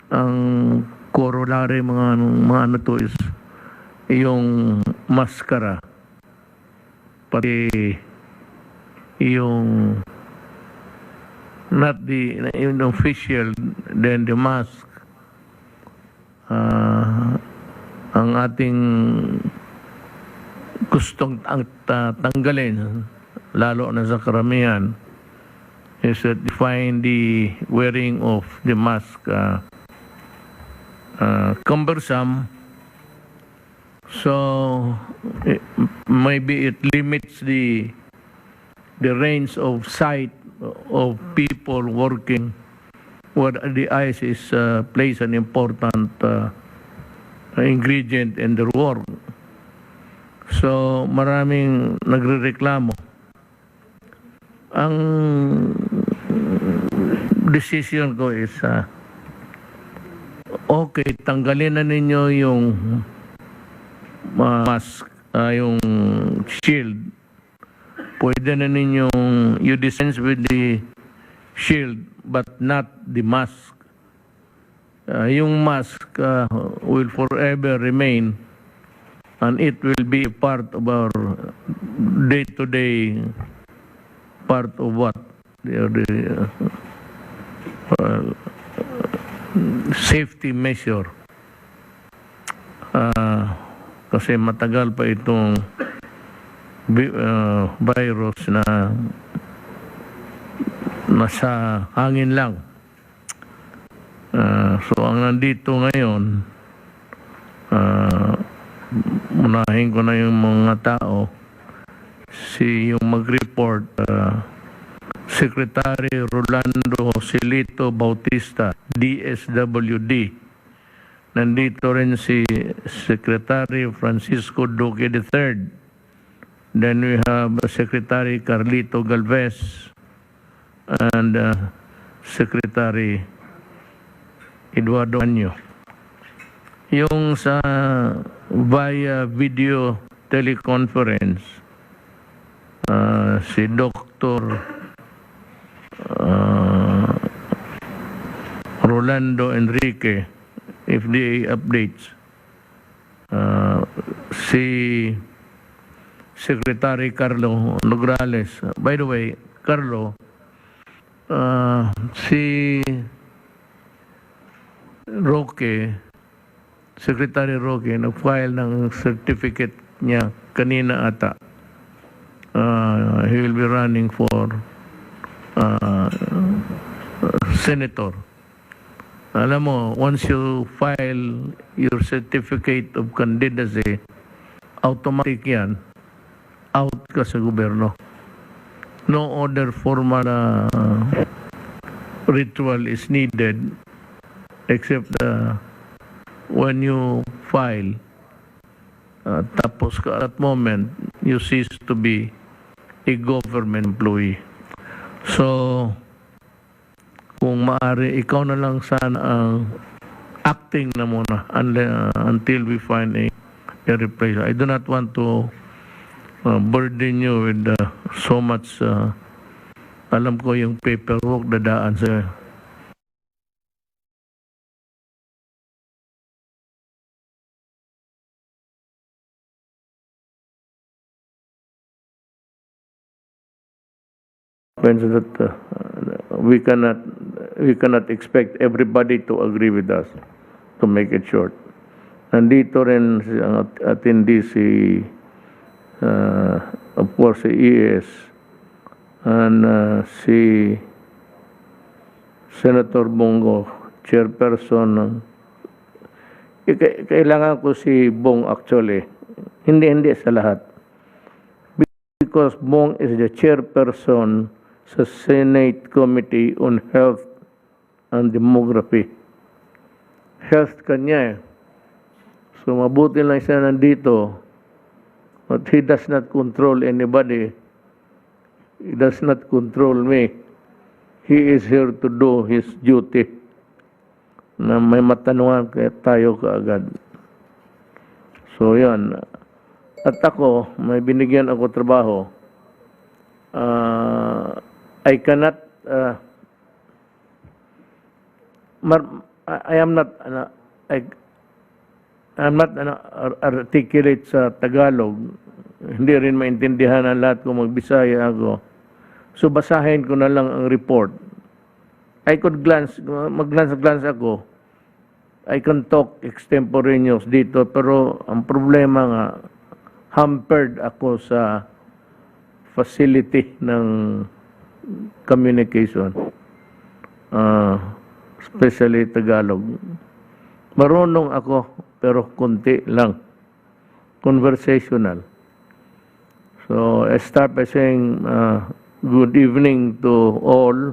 ang corollary mga ano to is yung maskara, pati yung not the yung official, then the mask, ang ating gustong tanggalin, lalo na sa karamihan, is that define the wearing of the mask cumbersome. So maybe it limits the range of sight of people working where the eyes is plays an important ingredient in their work. So maraming nagrereklamo. Ang decision ko is okay, tanggalin na ninyo yung mask, yung shield. Pwede na ninyong you dispense with the shield but not the mask. Yung mask will forever remain, and it will be part of our day-to-day part of what the safety measure. Kasi matagal pa itong virus na nasa hangin lang. So ang nandito ngayon, unahin ko na yung mga tao, yung mag-report, Secretary Rolando Joselito Bautista, DSWD. Nandito rin si Secretary Francisco Duque III. Then we have Secretary Carlito Galvez and Secretary Eduardo Anyo. Yung sa via video teleconference, si Dr. Rolando Enrique, FDA updates, si Secretary Carlo Nograles. By the way, Carlo, si Roque, Secretary Roque, nag-file ng certificate niya kanina ata. He will be running for senator. Alam mo, once you file your certificate of candidacy, automatic yan, out ka sa gobyerno. No other formal ritual is needed except when you file, tapos ka at moment, you cease to be a government employee. So, kung maaari, ikaw na lang sana ang acting na muna until we find a replacement. I do not want to burden you with so much, alam ko yung paperwork dadaan sa that we cannot expect everybody to agree with us, to make it short. Nandito rin ang attendee si of course si ES and si Senator Bongo, chairperson. Kailangan ko si Bong actually, hindi sa lahat, because Bong is the chairperson sa Senate Committee on Health and Demography. Health kanya eh. So mabuti lang siya nandito, but he does not control anybody. He does not control me. He is here to do his duty. Na may matanungan kaya tayo kaagad. So yan. At ako, may binigyan ako trabaho. I cannot I am not I, I'm not articulate sa Tagalog. Hindi rin maintindihan ang lahat kung magbisaya ako. So basahin ko na lang ang report. I could mag-glance ako. I can talk extemporaneous dito, pero ang problema nga, hampered ako sa facility ng communication. Especially Tagalog. Marunong ako, pero konti lang. Conversational. So, I start by saying, good evening to all.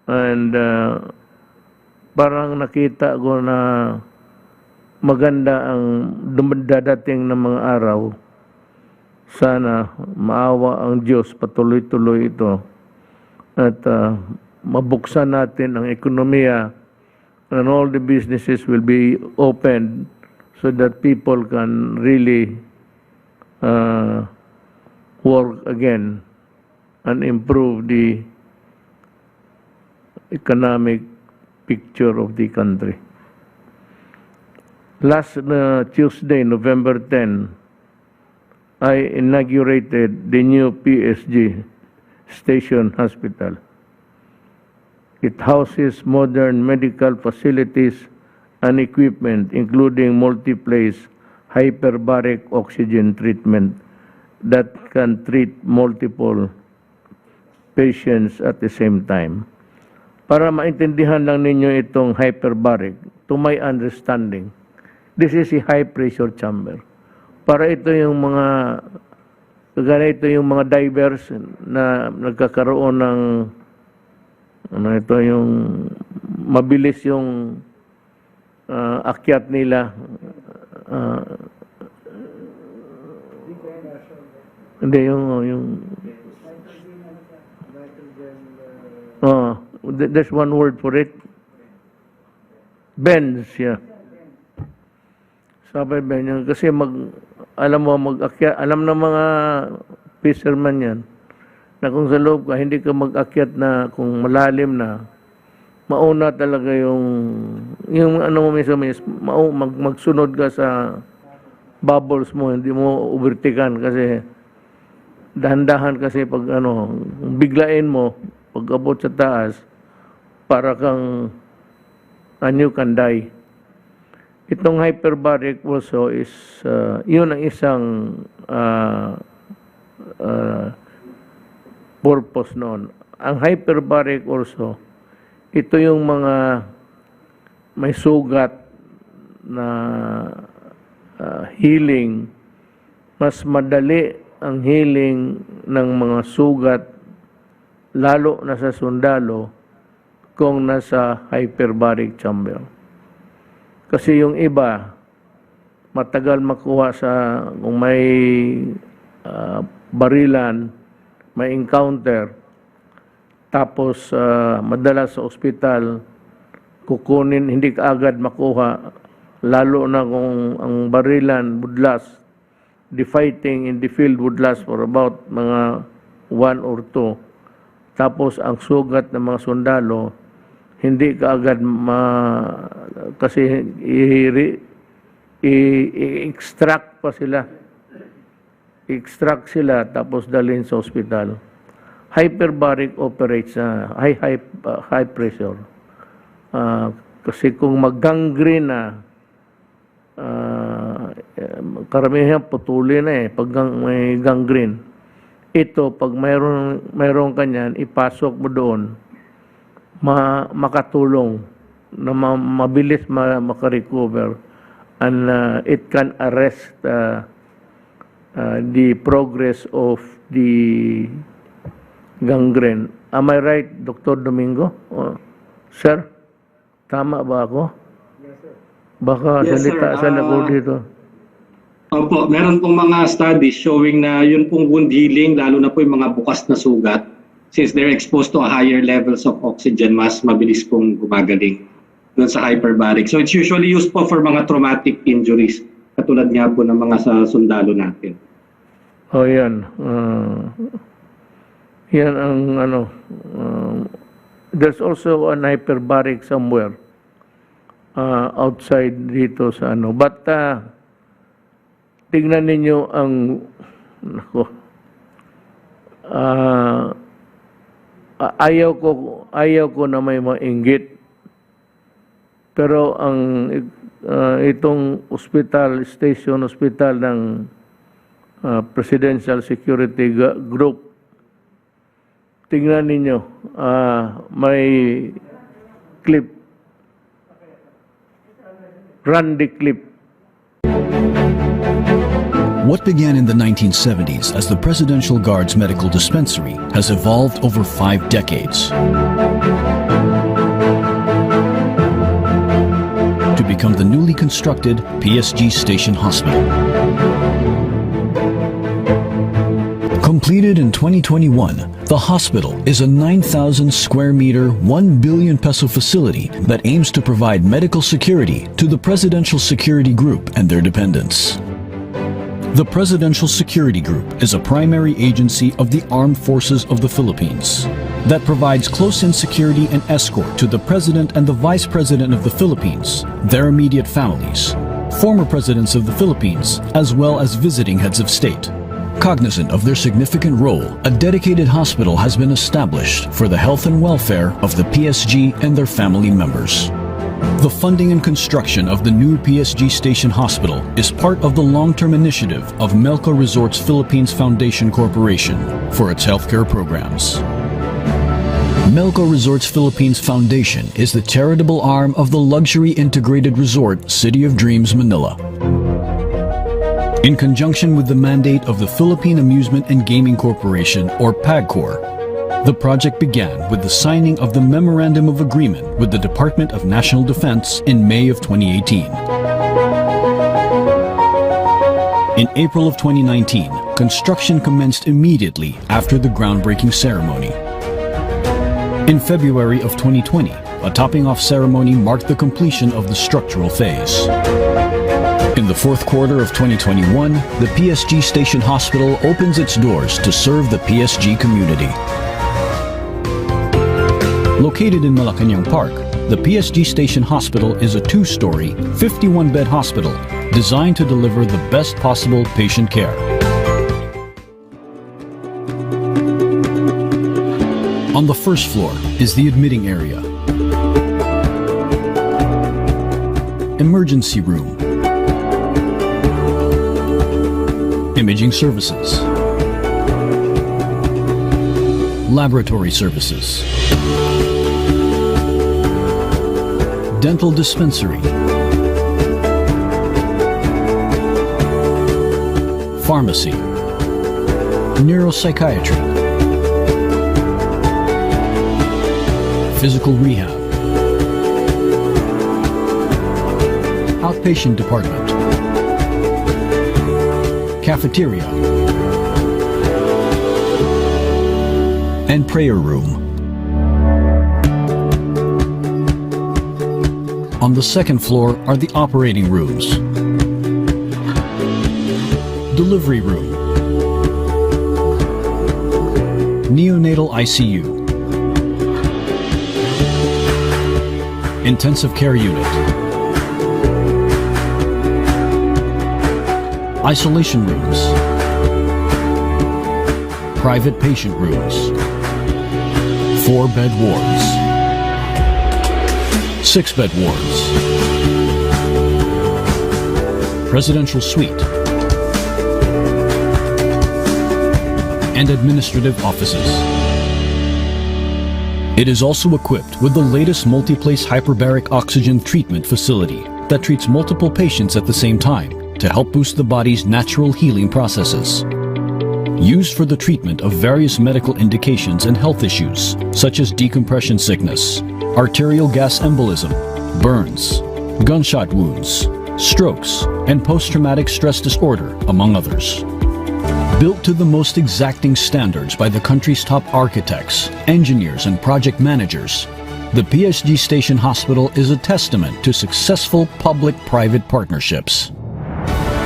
And parang nakita ko na maganda ang dadating ng mga araw. Sana maawa ang Diyos, patuloy-tuloy ito. At mabuksan natin ang ekonomiya and all the businesses will be opened so that people can really work again and improve the economic picture of the country. Last Tuesday, November 10, I inaugurated the new PSG Station Hospital. It houses modern medical facilities and equipment, including multi-place hyperbaric oxygen treatment that can treat multiple patients at the same time. Para maintindihan lang ninyo itong hyperbaric, to my understanding, this is a high-pressure chamber. Para ito yung mga divers na nagkakaroon ng ito yung mabilis yung akyat nila. Hindi yung there's one word for it. Bends, yeah. Sabi ba niya, kasi alam ng mga fisherman yan, na kung sa loob ka, hindi ka mag-akyat na, kung malalim na, mauna talaga yung ano mo minsan, magsunod ka sa bubbles mo, hindi mo ubertikan kasi dahan-dahan kasi pag biglain mo, pag abot sa taas, para kang you can die. Itong hyperbaric also is, yun ang isang purpose noon. Ang hyperbaric also, ito yung mga may sugat na healing, mas madali ang healing ng mga sugat, lalo na sa sundalo, kung nasa hyperbaric chamber. Kasi yung iba, matagal makuha kung may barilan, may encounter, tapos madalas sa ospital, kukunin, hindi ka agad makuha, lalo na kung ang barilan would last, the fighting in the field would last for about mga 1 or 2. Tapos ang sugat ng mga sundalo, hindi ka agad kasi i-extract pa sila. I-extract sila tapos dalhin sa ospital. Hyperbaric operates na high pressure. Kasi kung mag-gangrene na, karamihan putulin na pag may gangrene. Ito, pag mayroon kanyan, ipasok mo doon, makatulong na mabilis makarecover, and it can arrest the progress of the gangrene. Am I right, Dr. Domingo? Sir, tama ba ako? Yes, sir. Baka Yes, salita sa likod dito. Opo, meron pong mga studies showing na yun pong wound healing, lalo na po yung mga bukas na sugat, since they're exposed to a higher levels of oxygen, mas mabilis pong gumagaling dun sa hyperbaric. So it's usually used po for mga traumatic injuries, katulad nga po ng mga sa sundalo natin. Oh, yan. Yan ang there's also an hyperbaric somewhere outside dito sa ano. But tingnan ninyo ang nako, ayaw ko na may mainggit. Pero ang itong station hospital ng Presidential Security Group, tingnan ninyo, may clip. Run the clip. What began in the 1970s as the Presidential Guard's medical dispensary has evolved over 5 decades to become the newly constructed PSG Station Hospital. Completed in 2021, the hospital is a 9,000 square meter, 1 billion peso facility that aims to provide medical security to the Presidential Security Group and their dependents. The Presidential Security Group is a primary agency of the Armed Forces of the Philippines that provides close-in security and escort to the President and the Vice President of the Philippines, their immediate families, former presidents of the Philippines, as well as visiting heads of state. Cognizant of their significant role, a dedicated hospital has been established for the health and welfare of the PSG and their family members. The funding and construction of the new PSG Station Hospital is part of the long-term initiative of Melco Resorts Philippines Foundation Corporation for its healthcare programs. Melco Resorts Philippines Foundation is the charitable arm of the luxury integrated resort City of Dreams, Manila. In conjunction with the mandate of the Philippine Amusement and Gaming Corporation, or PAGCOR, the project began with the signing of the Memorandum of Agreement with the Department of National Defense in May of 2018. In April of 2019, construction commenced immediately after the groundbreaking ceremony. In February of 2020, a topping-off ceremony marked the completion of the structural phase. In the fourth quarter of 2021, the PSG Station Hospital opens its doors to serve the PSG community. Located in Malacanang Park, the PSG Station Hospital is a 2-story, 51-bed hospital designed to deliver the best possible patient care. On the first floor is the admitting area, emergency room, imaging services, laboratory services, dental dispensary, pharmacy, neuropsychiatry, physical rehab, outpatient department, cafeteria, and prayer room. On the second floor are the operating rooms, delivery room, neonatal ICU, intensive care unit, isolation rooms, private patient rooms, 4-bed wards, 6-bed wards, presidential suite, and administrative offices. It is also equipped with the latest multi-place hyperbaric oxygen treatment facility that treats multiple patients at the same time to help boost the body's natural healing processes. Used for the treatment of various medical indications and health issues such as decompression sickness, arterial gas embolism, burns, gunshot wounds, strokes, and post-traumatic stress disorder, among others. Built to the most exacting standards by the country's top architects, engineers, and project managers, the PSG Station Hospital is a testament to successful public-private partnerships.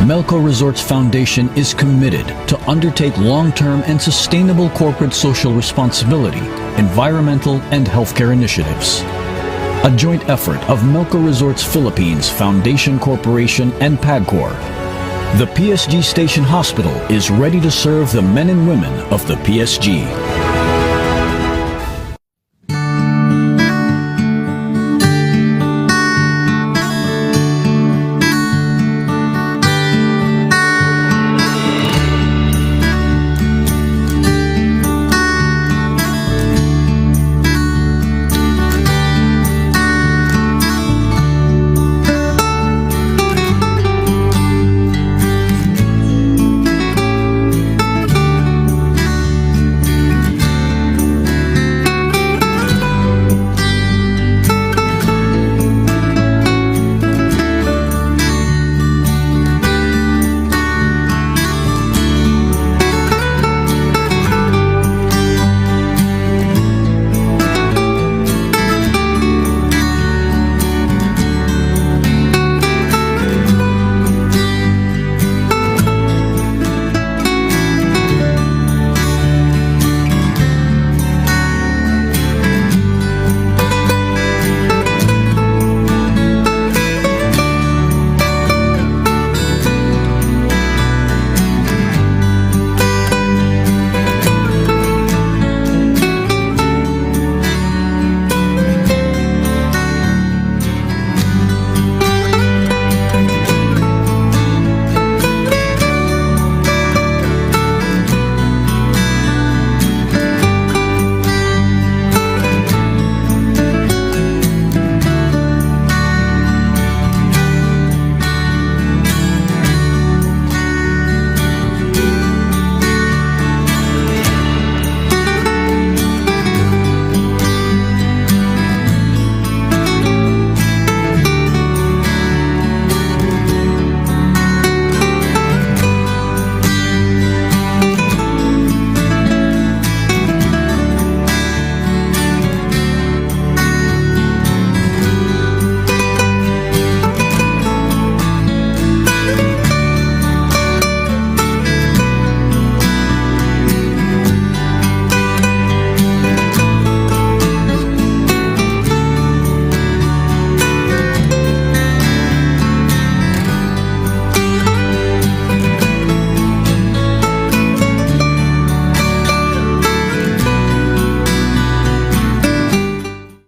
Melco Resorts Foundation is committed to undertake long-term and sustainable corporate social responsibility, environmental and healthcare initiatives. a joint effort of Melco Resorts Philippines Foundation Corporation and PAGCOR. The PSG Station Hospital is ready to serve the men and women of the PSG.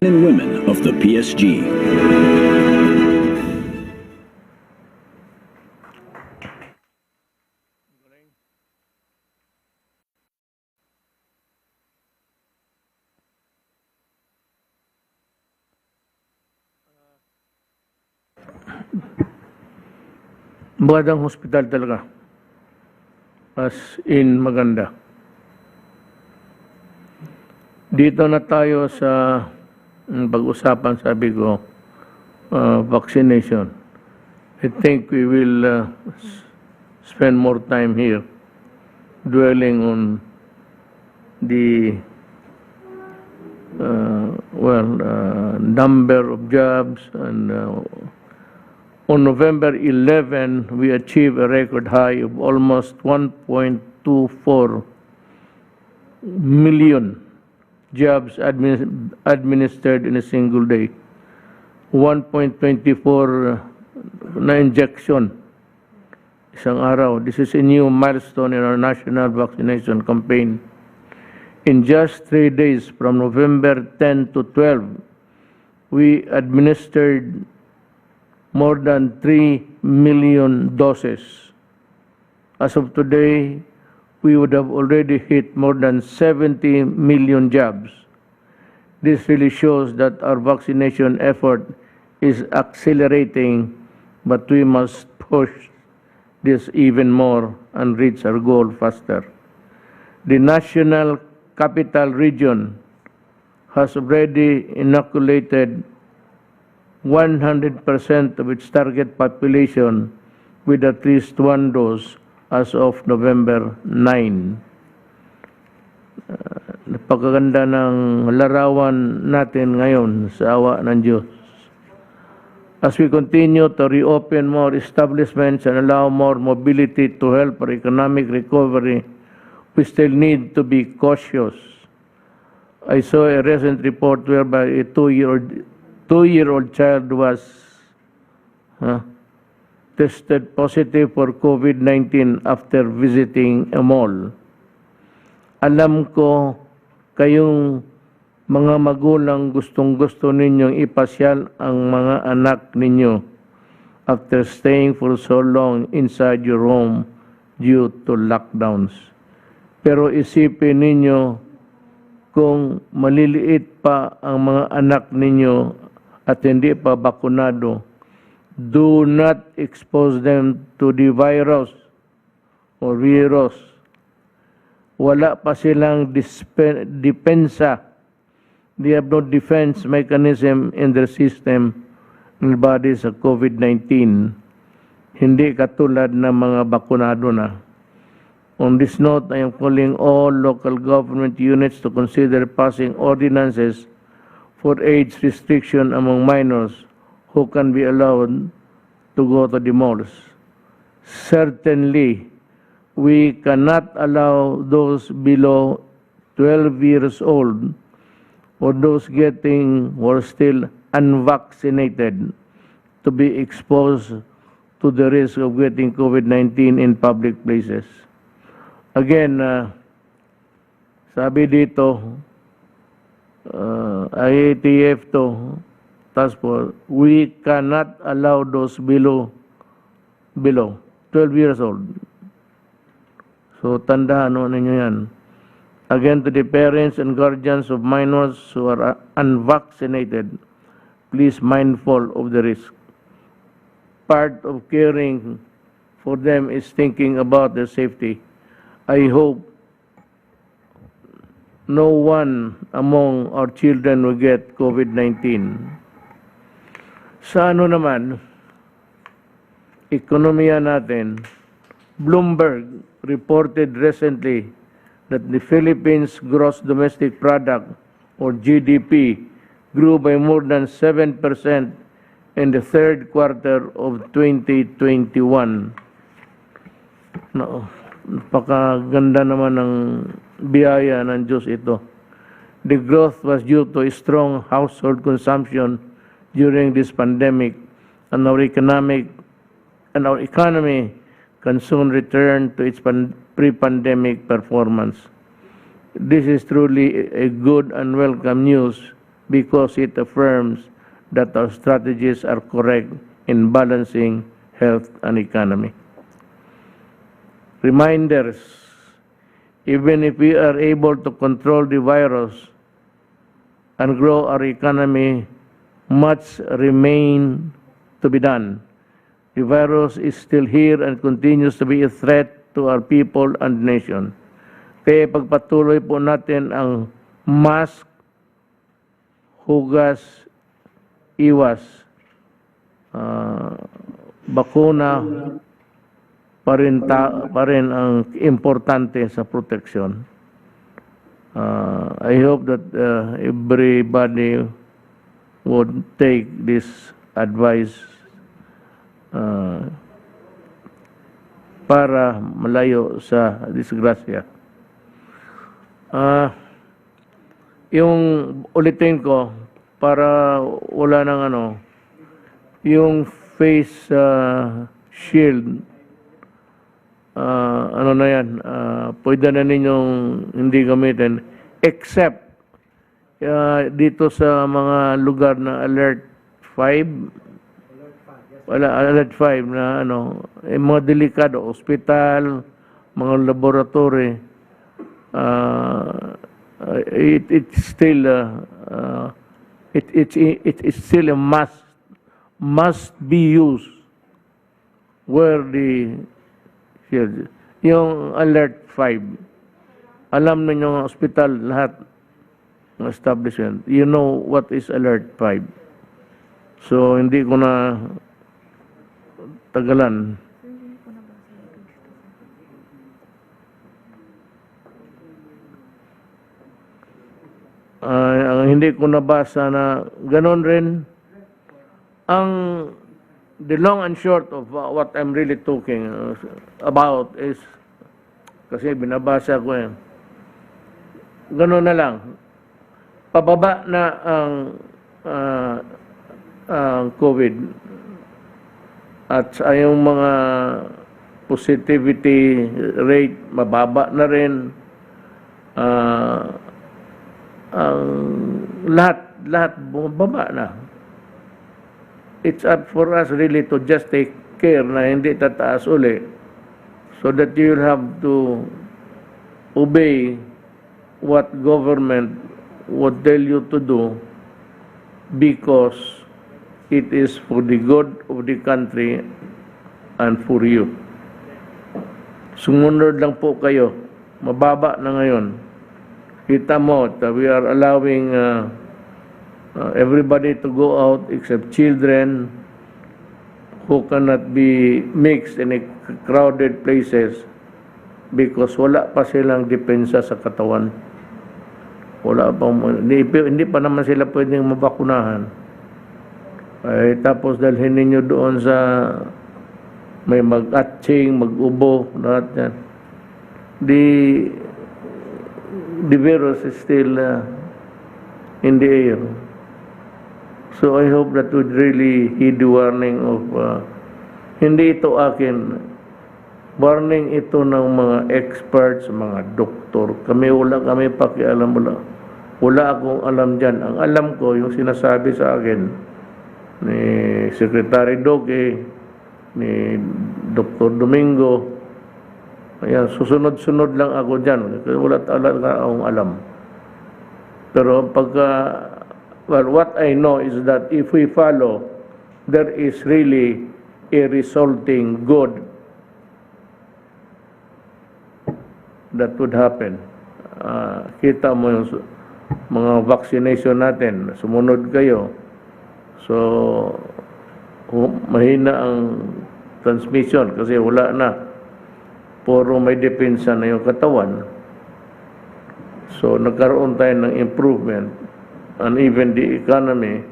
Men and women of the PSG. Magandang hospital talaga. As in maganda. Dito na tayo sa pag-usapan, sabi ko, vaccination. I think we will spend more time here dwelling on the number of jobs, and on November 11, we achieved a record high of almost 1.24 million jobs administered in a single day. 1.24 na injection isang araw. This is a new milestone in our national vaccination campaign. In just 3 days, from November 10 to 12, we administered more than 3 million doses. As of today, we would have already hit more than 70 million jobs. This really shows that our vaccination effort is accelerating, but we must push this even more and reach our goal faster. The National Capital Region has already inoculated 100% of its target population with at least one dose as of November 9. Napakaganda ng larawan natin ngayon sa awa ng Diyos. As we continue to reopen more establishments and allow more mobility to help our economic recovery, we still need to be cautious. I saw a recent report whereby a 2-year-old child was tested positive for COVID-19 after visiting a mall. Alam ko kayong mga magulang gustong-gusto ninyong ipasyal ang mga anak ninyo after staying for so long inside your home due to lockdowns. Pero isipin ninyo kung maliliit pa ang mga anak ninyo at hindi pa bakunado, do not expose them to the virus or virus. Wala pa silang depensa. They have no defense mechanism in their system ng body sa COVID-19. Hindi katulad ng mga bakunado na. On this note, I am calling all local government units to consider passing ordinances for age restriction among minors who can be allowed to go to the malls. Certainly, we cannot allow those below 12 years old or those getting or still unvaccinated to be exposed to the risk of getting COVID-19 in public places. Again, sabi dito, IATF to, task force, we cannot allow those below 12 years old. So, tandaan ninyo yan. Again, to the parents and guardians of minors who are unvaccinated, please mindful of the risk. Part of caring for them is thinking about their safety. I hope no one among our children will get COVID-19. Sa ano naman, ekonomiya natin, Bloomberg reported recently that the Philippines' gross domestic product, or GDP, grew by more than 7% in the third quarter of 2021. No, napakaganda naman ng biyaya ng Diyos ito. The growth was due to strong household consumption during this pandemic, and our economy can soon return to its pre-pandemic performance. This is truly a good and welcome news because it affirms that our strategies are correct in balancing health and economy. Reminders, even if we are able to control the virus and grow our economy, much remains to be done. The virus is still here and continues to be a threat to our people and nation. Kaya pagpatuloy po natin ang mask, hugas, iwas, bakuna pa rin ang importante sa proteksyon. I hope that everybody would take this advice para malayo sa disgrasya. Yung ulitin ko para wala nang yung face shield, na yan, pwede na ninyong hindi gamitin except dito sa mga lugar na alert 5, alert 5 na mga delikado, ospital, mga laboratory, it's still it's still a must be used where the shield. Yung alert 5, alam niyo ng ospital lahat ng establishment, you know what is alert 5. So hindi ko na tagalan. Hindi ko nabasa na ganon rin. The long and short of what I'm really talking about is, kasi binabasa ko ganon na lang. Pababa na ang COVID at yung mga positivity rate mababa na rin, ang lahat bumababa na. It's up for us really to just take care na hindi tataas uli, so that you'll have to obey what government would tell you to do, because it is for the good of the country and for you. Sumunod lang po kayo. Mababa na ngayon. Kita mo, we are allowing everybody to go out except children who cannot be mixed in a crowded places because wala pa silang depensa sa katawan. Hindi pa naman sila pwedeng mabakunahan. Tapos dalhin ninyo doon sa may mag-atching, mag-ubo, lahat yan. The virus is still in the air. So I hope that would really heed the warning of, hindi ito akin, warning ito ng mga experts, mga doktor. Wala kami pakialam, wala akong alam dyan. Ang alam ko, yung sinasabi sa akin ni Secretary Doge, ni Dr. Domingo, ayan, susunod-sunod lang ako dyan. Wala talaga akong alam. Pero what I know is that if we follow, there is really a resulting good that would happen. Kita mo yung mga vaccination natin, sumunod kayo. So, mahina ang transmission kasi wala na. Puro may depensa na yung katawan. So, nagkaroon tayo ng improvement, and even the economy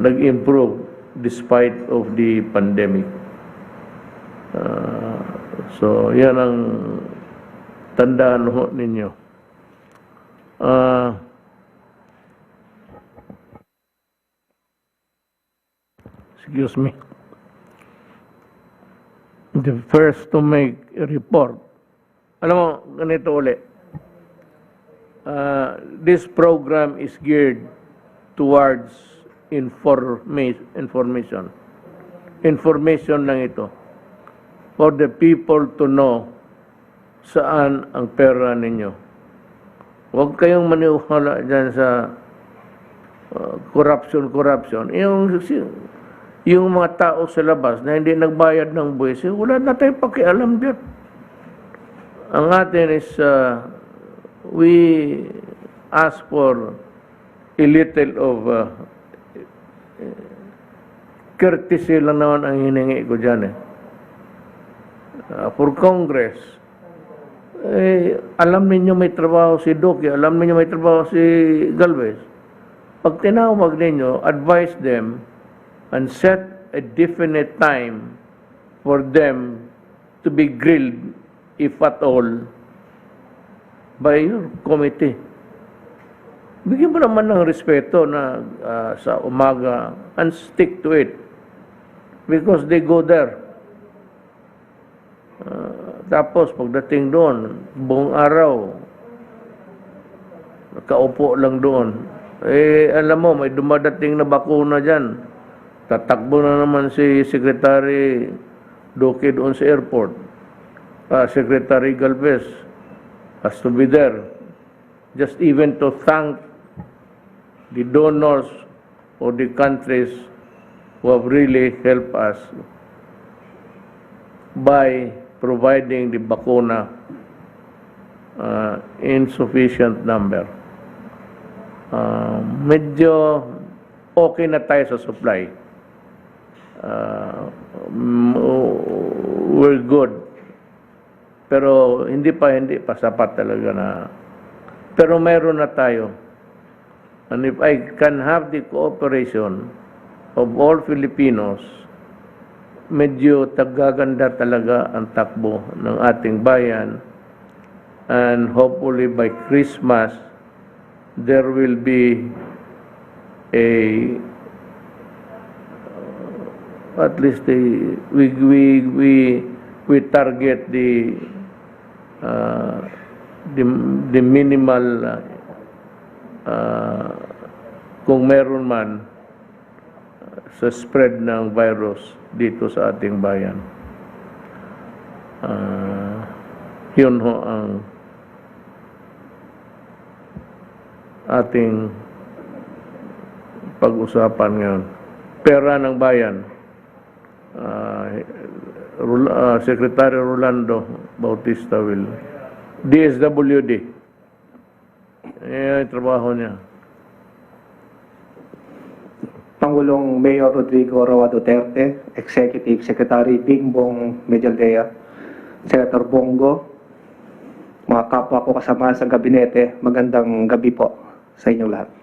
nag-improve despite of the pandemic. So, yan ang tandaan ho ninyo. Excuse me. The first to make a report. Alam mo, ganito ulit. This program is geared towards information. Information lang ito. For the people to know saan ang pera ninyo. Huwag kayong maniwala dyan sa corruption. Yung mga tao sa labas na hindi nagbayad ng buwis, wala na tayong pakialam dyan. Ang atin is, we ask for a little of courtesy lang naman ang hiningi ko dyan. For Congress, alam ninyo may trabaho si Duque, alam ninyo may trabaho si Galvez. Pag tinawag ninyo, advise them and set a definite time for them to be grilled, if at all, by your committee. Bigyan mo naman ng respeto na sa umaga and stick to it because they go there. Tapos pagdating doon, buong araw, nakaupo lang doon. Alam mo, may dumadating na bakuna dyan. Tatakbo na naman si Secretary Duque doon sa airport. Secretary Galvez has to be there. Just even to thank the donors or the countries who have really helped us by providing the bakuna in sufficient number. Medyo okay na tayo sa supply. We're good. Pero hindi pa sapat talaga na. Pero meron na tayo. And if I can have the cooperation of all Filipinos, medyo tagaganda talaga ang takbo ng ating bayan. And hopefully by Christmas, there will be a at least we target the minimal kung meron man sa spread ng virus dito sa ating bayan. Yun ho ang ating pag-usapan ngayon. Pera ng bayan. Secretary Rolando Bautista will DSWD. Yung trabaho niya. Pangulong Mayor Rodrigo Duterte, Executive Secretary Bingbong Medialdea, Senator Bongo, mga kapwa ko kasama sa gabinete, magandang gabi po sa inyong lahat.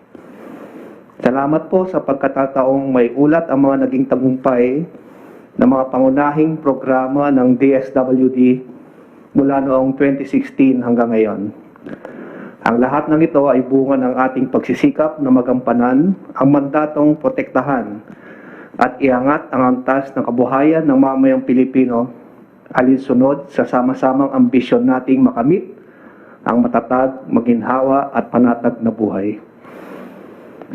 Salamat po sa pagkatataong may ulat ang mga naging tagumpay ng mga pangunahing programa ng DSWD mula noong 2016 hanggang ngayon. Ang lahat ng ito ay bunga ng ating pagsisikap na magampanan ang mandatong protektahan at iangat ang antas ng kabuhayan ng mamayang Pilipino alinsunod sa sama-samang ambisyon nating makamit ang matatag, maginhawa at panatag na buhay.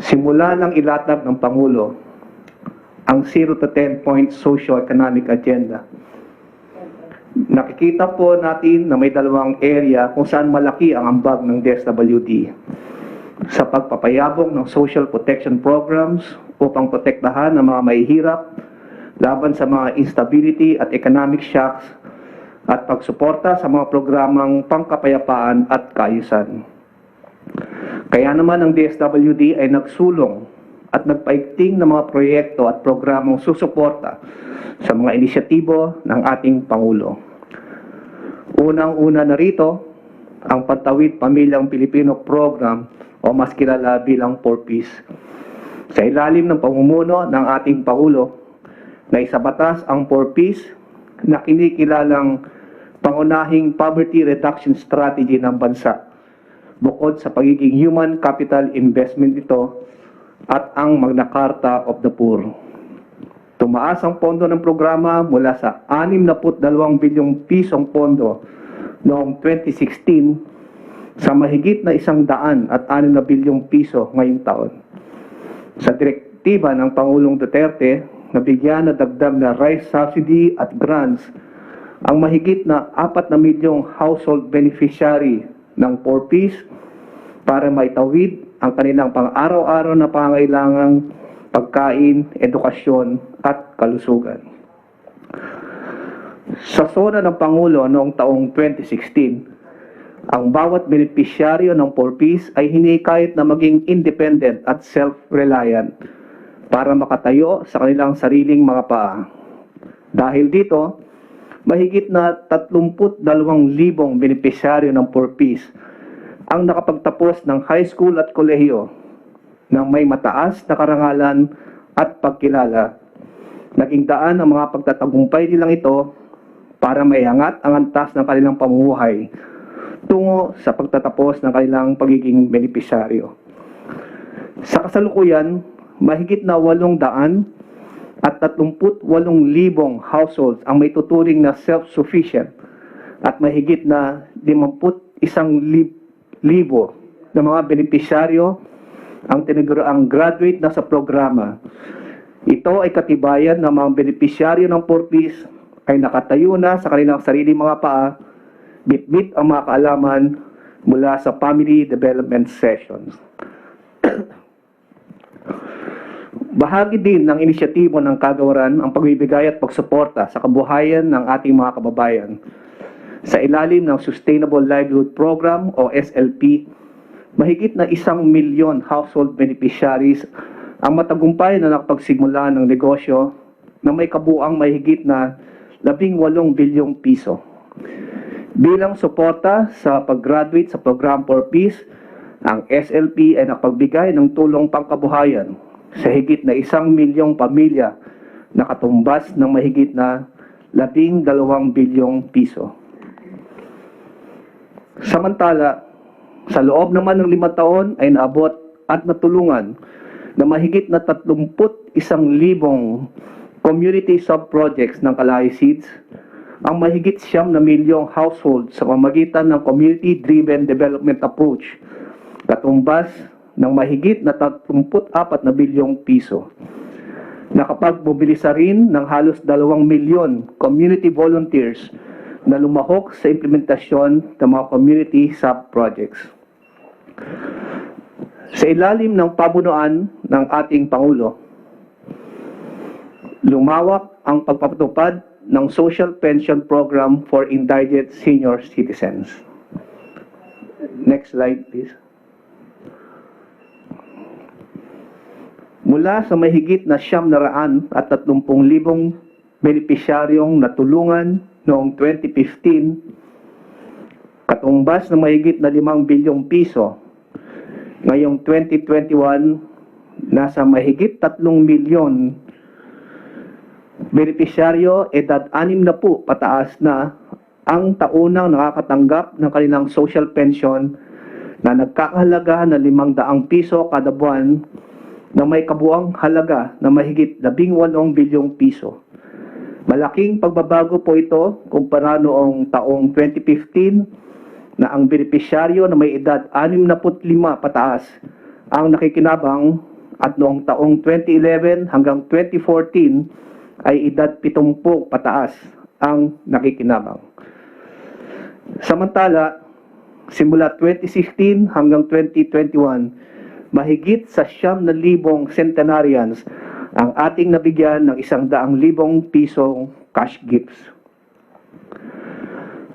Simula ng ilatag ng Pangulo ang 0 to 10 point socio-economic agenda. Nakikita po natin na may dalawang area kung saan malaki ang ambag ng DSWD sa pagpapayabong ng social protection programs upang protektahan ang mga mahihirap laban sa mga instability at economic shocks at pagsuporta sa mga programang pangkapayapaan at kaayusan. Kaya naman ang DSWD ay nagsulong at nagpaigting ng mga proyekto at programang susuporta sa mga inisyatibo ng ating Pangulo. Unang-una na rito, ang Pantawid Pamilyang Pilipino Program o mas kilala bilang 4Ps. Sa ilalim ng pamumuno ng ating Pangulo, na isabatas ang 4Ps na kinikilalang pangunahing poverty reduction strategy ng bansa. Bukod sa pagiging human capital investment ito at ang Magna Carta of the Poor. Tumaas ang pondo ng programa mula sa 62 bilyong pisong pondo noong 2016 sa mahigit na 106 bilyong piso ngayong taon. Sa direktiba ng Pangulong Duterte, nabigyan na dagdag na rice subsidy at grants ang mahigit na 4 na milyong household beneficiary ng 4Ps para maitawid ang kanilang pang-araw-araw na pangangailangang pagkain, edukasyon at kalusugan. Sa sona ng Pangulo noong taong 2016, ang bawat benepisyaryo ng 4Ps ay hinikayat na maging independent at self-reliant para makatayo sa kanilang sariling mga paa. Dahil dito, mahigit na 32,000 benepisyaryo ng 4Ps ang nakapagtapos ng high school at kolehiyo ng may mataas na karangalan at pagkilala. Naging daan ang mga pagtatagumpay nilang ito para maiangat ang antas ng kanilang pamumuhay tungo sa pagtatapos ng kanilang pagiging benepisyaryo. Sa kasalukuyan, mahigit na 838,000 households ang may tuturing na self-sufficient at mahigit na 51,000 na mga benepisyaryo ang graduate na sa programa. Ito ay katibayan ng mga benepisyaryo ng 4Ps ay nakatayo na sa kanilang sariling mga paa, bitbit ang mga kaalaman mula sa family development sessions. Bahagi din ng inisyatibo ng kagawaran ang pagbibigay at pagsuporta sa kabuhayan ng ating mga kababayan. Sa ilalim ng Sustainable Livelihood Program o SLP, mahigit na 1 milyon household beneficiaries ang matagumpay na nakapagsimula ng negosyo na may kabuang mahigit na 18 bilyong piso. Bilang suporta sa pag-graduate sa program 4Ps, ang SLP ay nakapagbigay ng tulong pangkabuhayan sa higit na 1 milyong pamilya na katumbas ng mahigit na 12 bilyong piso. Samantala, sa loob naman ng 5 taon ay naabot at natulungan na mahigit na 31,000 community sub-projects ng Kalahari Seeds, ang mahigit 9 milyong household sa pamamagitan ng community-driven development approach, katumbas ng mahigit na 34 na bilyong piso. Nakapagmobilisa rin ng halos 2 milyon community volunteers na lumahok sa implementasyon ng mga community sub-projects. Sa ilalim ng pamunuan ng ating Pangulo, lumawak ang pagpapatupad ng Social Pension Program for Indigent Senior Citizens. Next slide, please. Mula sa mahigit na 930,000 benepisyaryong natulungan noong 2015, katumbas ng mahigit na 5 bilyong piso, ngayong 2021, nasa mahigit 3 milyon benepisyaryo edad 60 pataas na ang taunang nakakatanggap ng kanilang social pension na nagkakahalaga na 500 piso kada buwan na may kabuang halaga na mahigit 18 bilyong piso. Malaking pagbabago po ito kumpara noong taong 2015 na ang benepisyaryo na may edad 65 pataas ang nakikinabang at noong taong 2011 hanggang 2014 ay edad 70 pataas ang nakikinabang. Samantala, simula 2016 hanggang 2021, mahigit sa 9,000 centenarians ang ating nabigyan ng 100,000 pisong cash gifts.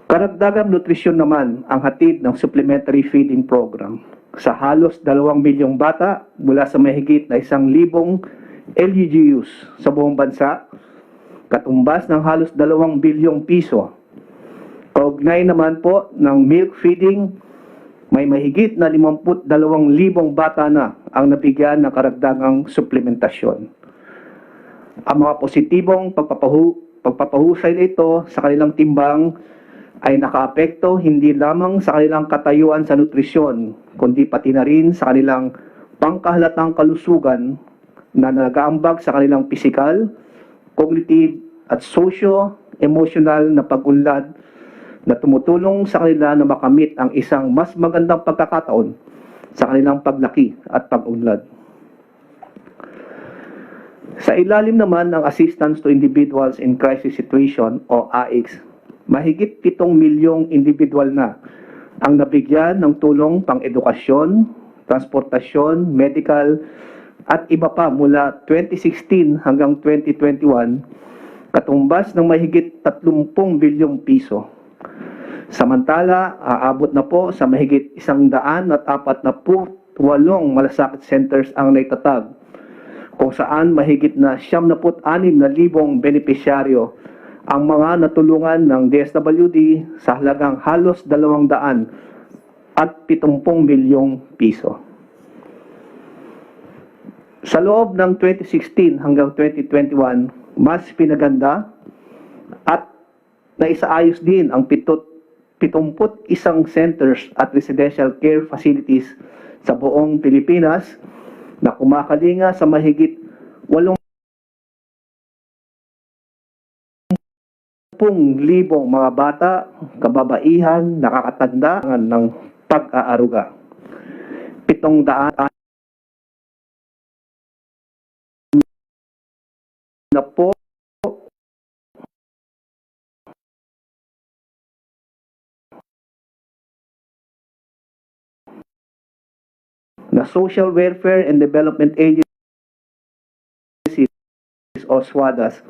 Karagdagang nutrisyon naman ang hatid ng supplementary feeding program sa halos 2 milyong bata mula sa mahigit na 1,000 LGUs sa buong bansa, katumbas ng halos 2 bilyong piso. Kaugnay naman po ng milk feeding, may mahigit na 52,000 bata na ang nabigyan ng karagdagang suplementasyon. Ang mga positibong pagpapahusay nito sa kanilang timbang ay nakaapekto hindi lamang sa kanilang katayuan sa nutrisyon, kundi pati na rin sa kanilang pangkahalatang kalusugan na nag-aambag sa kanilang pisikal, cognitive at socio-emotional na pag-unlad na tumutulong sa kanila na makamit ang isang mas magandang pagkakataon sa kanilang paglaki at pag-unlad. Sa ilalim naman ng Assistance to Individuals in Crisis Situation o AICS, mahigit 7 milyong individual na ang nabigyan ng tulong pang-edukasyon, transportasyon, medical at iba pa mula 2016 hanggang 2021, katumbas ng mahigit 30 bilyong piso. Samantala, aabot na po sa mahigit 148 malasakit centers ang naitatag, kung saan mahigit na 76,000 benepisyaryo ang mga natulungan ng DSWD sa halagang halos 270 bilyong piso. Sa loob ng 2016 hanggang 2021, mas pinaganda at naisaayos din ang 71 centers at residential care facilities sa buong Pilipinas na kumakalinga sa mahigit 80,000 mga bata, kababaihan, nakakatanda ng pag-aaruga. 700 na po na Social Welfare and Development Agencies o SWADAS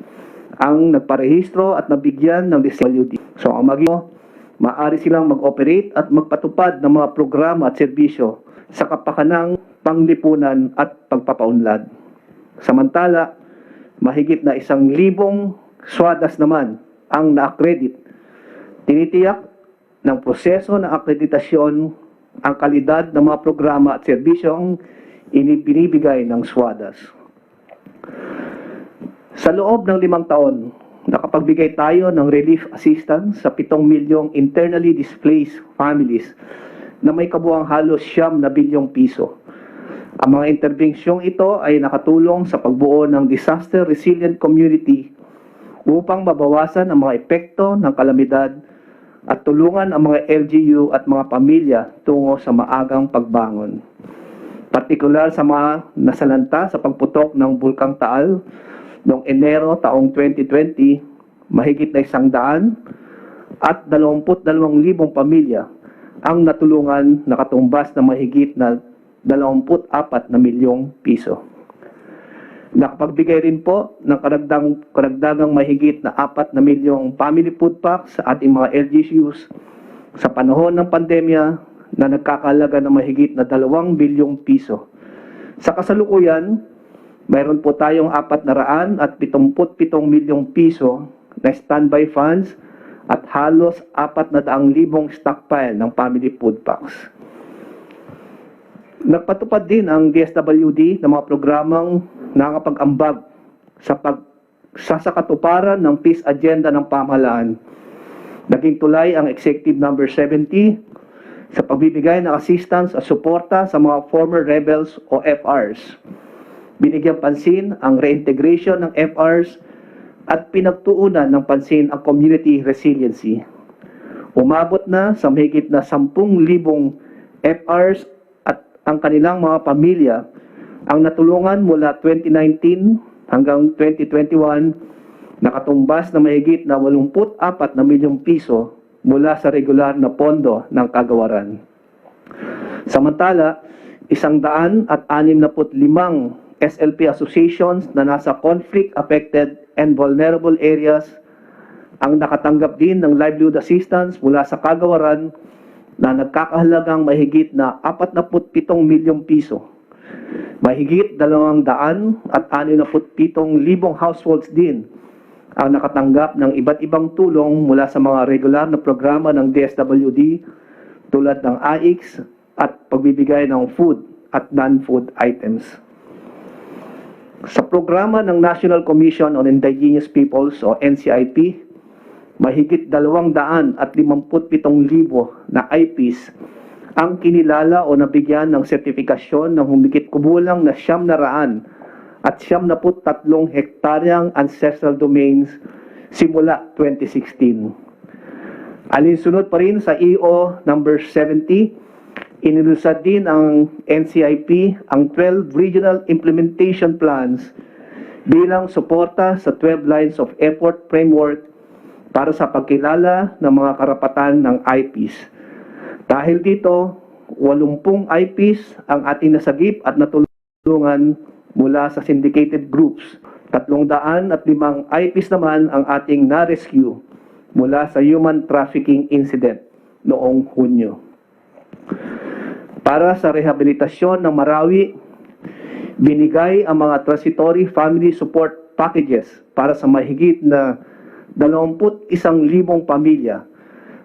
ang nagparehistro at nabigyan ng DSWD. So ang maaari silang mag-operate at magpatupad ng mga programa at serbisyo sa kapakanang panglipunan at pagpapaunlad. Samantala, mahigit na 1,000 SWADAS naman ang na-accredit. Tinitiyak ng proseso ng akreditasyon ang kalidad ng mga programa at serbisyong binibigay ng SWADAS. Sa loob ng 5 taon, nakapagbigay tayo ng relief assistance sa 7 milyong internally displaced families na may kabuang halos 9 bilyong piso. Ang mga interbensyong ito ay nakatulong sa pagbuo ng disaster resilient community upang mabawasan ang mga epekto ng kalamidad at tulungan ang mga LGU at mga pamilya tungo sa maagang pagbangon. Partikular sa mga nasalanta sa pagputok ng Bulkang Taal noong Enero taong 2020, mahigit na 100 at 22,000 pamilya ang natulungan na katumbas na mahigit na 24 na milyong piso. Nakapagbigay rin po ng karagdagang mahigit na 4 na milyong family food packs sa ating mga LGUs sa panahon ng pandemya na nagkakalaga ng mahigit na 2 bilyong piso. Sa kasalukuyan, mayroon po tayong 477 milyong piso na standby funds at halos 400,000 stockpile ng family food packs. Nagpatupad din ang DSWD ng mga programang nakakapag-ambag sa katuparan ng peace agenda ng pamahalaan. Naging tulay ang Executive Number 70 sa pagbibigay ng assistance at suporta sa mga former rebels o FRs. Binigyang pansin ang reintegration ng FRs at pinagtuunan ng pansin ang community resiliency. Umabot na sa mahigit na 10,000 FRs at ang kanilang mga pamilya ang natulungan mula 2019 hanggang 2021 nakatumbas na mahigit na 84 na milyong piso mula sa regular na pondo ng kagawaran. Samantala, 165 SLP associations na nasa conflict-affected and vulnerable areas ang nakatanggap din ng livelihood assistance mula sa kagawaran na nagkakahalagang mahigit na 47 milyong piso. Mahigit 267,000 households din ang nakatanggap ng iba't ibang tulong mula sa mga regular na programa ng DSWD tulad ng AIX at pagbibigay ng food at non-food items. Sa programa ng National Commission on Indigenous Peoples o NCIP, mahigit 257,000 na IPs ang kinilala o nabigyan ng sertifikasyon ng humigit kumulang na 900 at 73 hektaryang ancestral domains simula 2016. Alinsunod pa rin sa EO number 70, inilusad din ang NCIP ang 12 regional implementation plans bilang suporta sa 12 lines of effort framework para sa pagkilala ng mga karapatan ng IPs. Dahil dito, 80 IPs ang ating nasagip at natulungan mula sa syndicated groups. 305 IPs naman ang ating na-rescue mula sa human trafficking incident noong Hunyo. Para sa rehabilitasyon ng Marawi, binigay ang mga transitory family support packages para sa mahigit na 21,000 pamilya,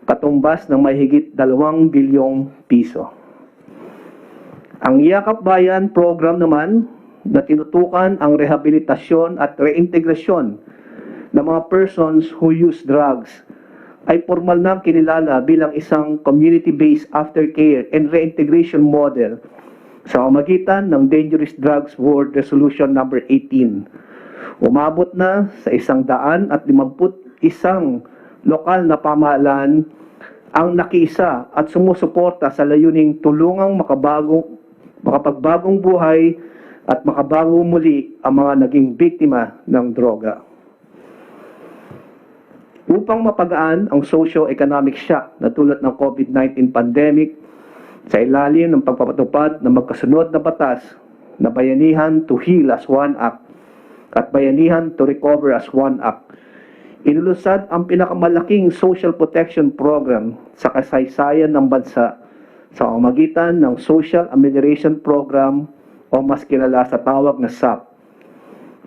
katumbas ng mahigit 2 bilyong piso. Ang Yakap Bayan program naman na tinutukan ang rehabilitasyon at reintegrasyon ng mga persons who use drugs ay formal na kinilala bilang isang community-based aftercare and reintegration model sa pamamagitan ng Dangerous Drugs World Resolution number 18. Umabot na sa 151 lokal na pamahalaan ang nakiisa at sumusuporta sa layuning tulungang makapagbagong buhay at makabago muli ang mga naging biktima ng droga. Upang mapagaan ang socio-economic shock na tulad ng COVID-19 pandemic, sa ilalim ng pagpapatupad ng magkasunod na batas na Bayanihan to Heal as One Act at Bayanihan to Recover as One Act, inilusad ang pinakamalaking social protection program sa kasaysayan ng bansa sa pamamagitan ng Social Amelioration Program o mas kilala sa tawag na SAP.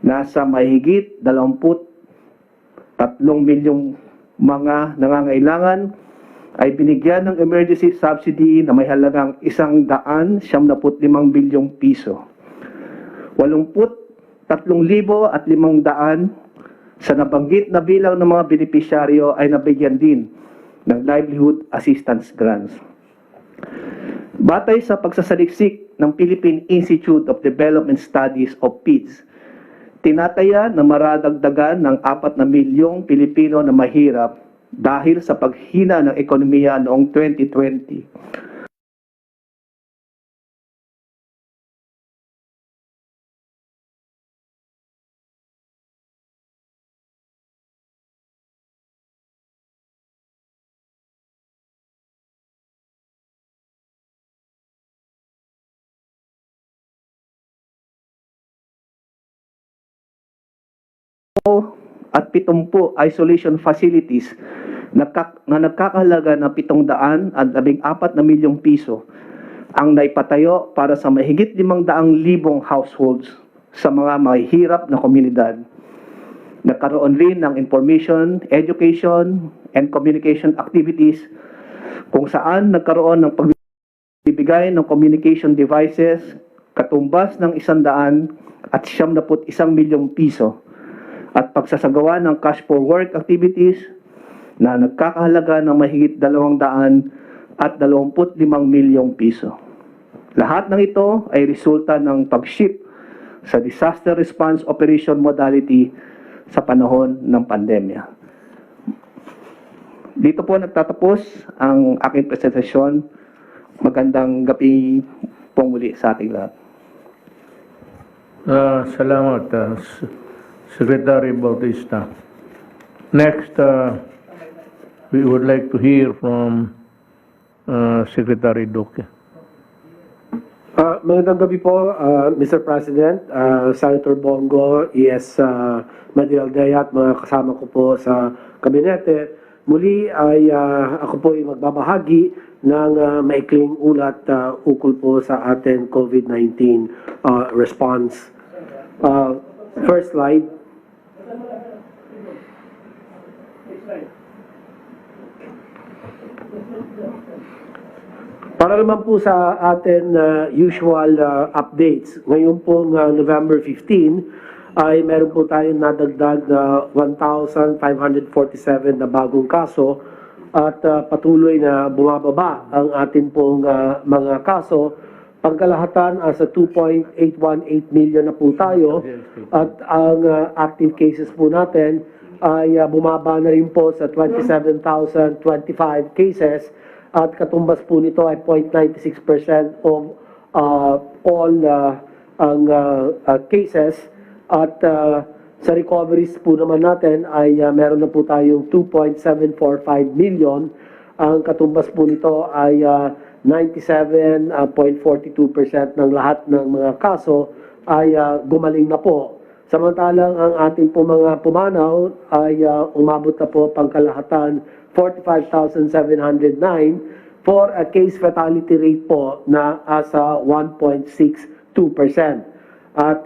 Nasa mahigit 23 milyong mga nangangailangan ay binigyan ng emergency subsidy na may halagang 175 bilyong piso. 83,500 sa nabanggit na bilang ng mga benepisyaryo ay nabigyan din ng livelihood assistance grants. Batay sa pagsasaliksik ng Philippine Institute of Development Studies o PIDS, tinataya na maradagdagan ng 4 na milyong Pilipino na mahirap dahil sa paghina ng ekonomiya noong 2020. At 70 isolation facilities na nagkakahalaga ng 714 na milyong piso ang naipatayo para sa mahigit 500,000 households sa mga mahihirap na komunidad. Nagkaroon rin ng information, education, and communication activities kung saan nagkaroon ng pagbibigay ng communication devices katumbas ng 100 at 71 milyong piso at pagsasagawa ng cash for work activities na nagkakahalaga ng mahigit 225 milyong piso. Lahat ng ito ay resulta ng pag-shift sa disaster response operation modality sa panahon ng pandemya. Dito po nagtatapos ang aking presentasyon. Magandang gabi po muli sa ating lahat. Salamat, Secretary Bautista. Next, we would like to hear from Secretary Duque. Magandang gabi po, Mr. President, Senator Bongo, ES Madialdea at mga kasama ko po sa kabinete. Muli ay ako po ay magbabahagi ng maikling ulat ukol po sa ating COVID-19 response. First slide. Para naman po sa atin usual updates, ngayon pong November 15 ay meron po tayong nadagdag na 1,547 na bagong kaso at patuloy na bumababa ang atin pong mga kaso. Pagkalahatan sa 2.818 million na po tayo at ang active cases po natin ay bumaba na rin po sa 27,025 cases at katumbas po nito ay 0.96% of all ang cases at sa recoveries po naman natin ay meron na po tayong 2.745 million. Ang katumbas po nito ay 97.42% ng lahat ng mga kaso ay gumaling na po. Samantalang ang ating po mga pumanaw ay umabot na po pangkalahatan 45,709 for a case fatality rate po na asa 1.62%. At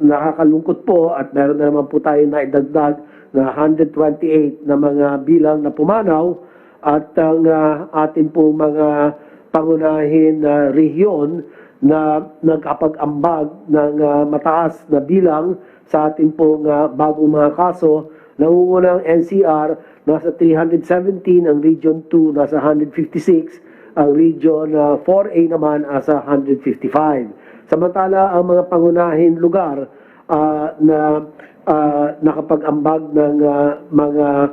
nakakalungkot po at meron na naman po tayo na idagdag na 128 na mga bilang na pumanaw at ang ating po mga pangunahin na rehiyon na nagkapag-ambag ng mataas na bilang sa ating pong bagong mga kaso. Nangungunang NCR nasa 317, ang Region 2 nasa 156, ang Region 4A naman nasa 155. Samantala ang mga pangunahin lugar na nakapag-ambag ng mga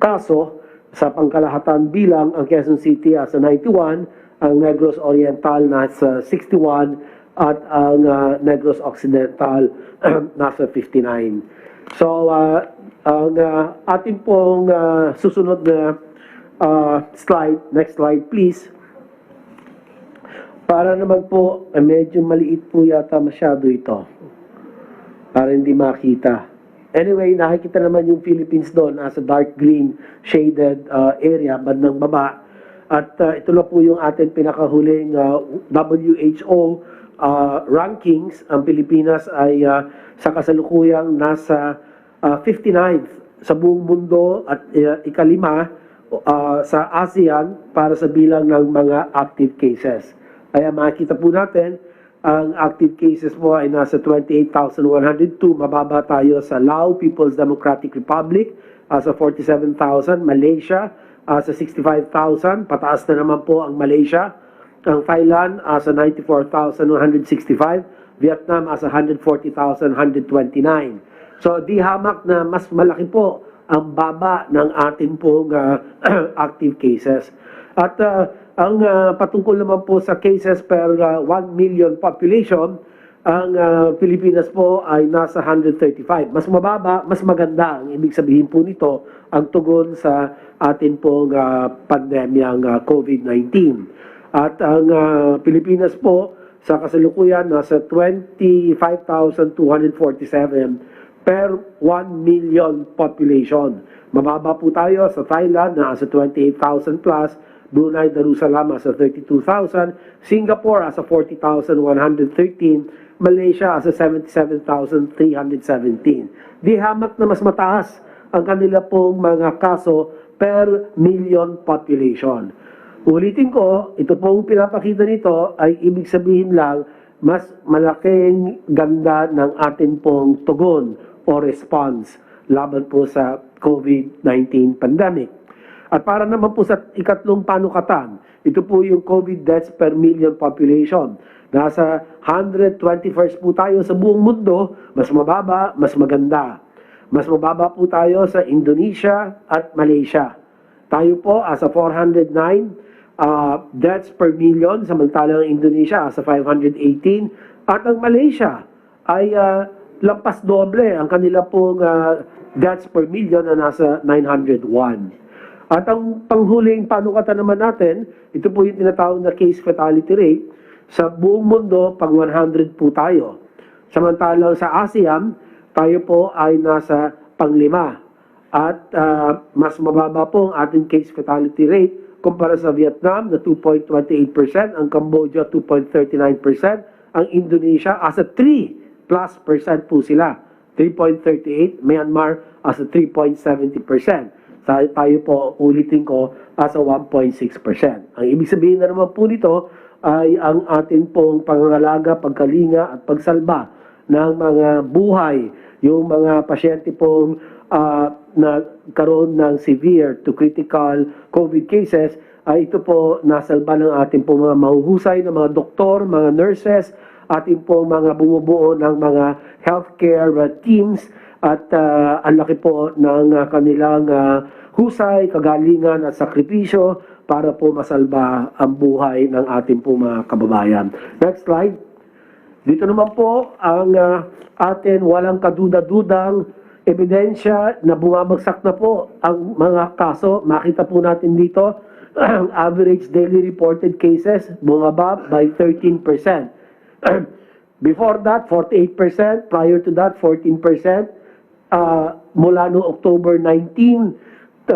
kaso sa pangkalahatan bilang, ang Quezon City sa 91, ang Negros Oriental nasa 61 at ang Negros Occidental nasa 59. So ang ating pong susunod na slide, next slide please. Para naman po, medyo maliit po yata masyado ito. Para hindi makita. Anyway, nakikita naman yung Philippines doon as a dark green shaded area, bandang baba. At ito na po yung ating pinakahuling WHO rankings. Ang Pilipinas ay sa kasalukuyang nasa 59th sa buong mundo at ikalima sa ASEAN para sa bilang ng mga active cases. Kaya makikita po natin, ang active cases po ay nasa 28,102. Mababa tayo sa Lao People's Democratic Republic sa 47,000. Malaysia sa 65,000. Pataas na naman po ang Malaysia. ang Thailand as 94,165, Vietnam as 140,129. So di hamak na mas malaki po ang baba ng ating pong active cases. At ang patungkol naman po sa cases per 1 million population, ang Pilipinas po ay nasa 135. Mas mababa, mas maganda. Ang ibig sabihin po nito, ang tugon sa atin pong pandemyang COVID-19. At ang Pilipinas po sa kasalukuyan nasa 25,247 per 1 million population. Mababa po tayo sa Thailand na nasa 28,000 plus, Brunei Darussalam as 32,000, Singapore as 40,113, Malaysia as 77,317. Di hamak na mas mataas ang kanila pong mga kaso per million population. Ulitin ko, ito pong pinapakita nito ay ibig sabihin lang mas malaking ganda ng atin pong tugon o response laban po sa COVID-19 pandemic. At para naman po sa ikatlong panukatan, ito po yung COVID deaths per million population. Nasa 121st po tayo sa buong mundo, mas mababa, mas maganda. Mas mababa po tayo sa Indonesia at Malaysia. Tayo po as 409 deaths per million, samantalang ang Indonesia as 518, at ang Malaysia ay lampas doble ang kanila pong deaths per million na nasa 901. At ang panghuling panukatan naman natin, ito po yung tinatawag na case fatality rate. Sa buong mundo, pang 100 po tayo. Samantalang sa ASEAN, tayo po ay nasa pang-5. At mas mababa po ang ating case fatality rate kumpara sa Vietnam na 2.28%, ang Cambodia 2.39%, ang Indonesia as a 3+% po sila, 3.38%, Myanmar as a 3.70%. Tayo po, ulitin ko, as a 1.6%. Ang ibig sabihin na naman po nito ay ang atin pong pangangalaga, pagkalinga at pagsalba ng mga buhay, yung mga pasyente pong na karoon ng severe to critical COVID cases, ay ito po nasalba ng ating pong mga mahuhusay na mga doktor, mga nurses, ating pong mga bumubuo ng mga healthcare teams, at ang laki po ng kanilang husay, kagalingan at sakripisyo para po masalba ang buhay ng ating pong mga kababayan. Next slide. Dito naman po ang atin walang kaduda-dudang ebidensya na bumabagsak na po ang mga kaso. Makita po natin dito ang average daily reported cases bumaba by 13%. Before that, 48%. Prior to that, 14%. Mula no October 19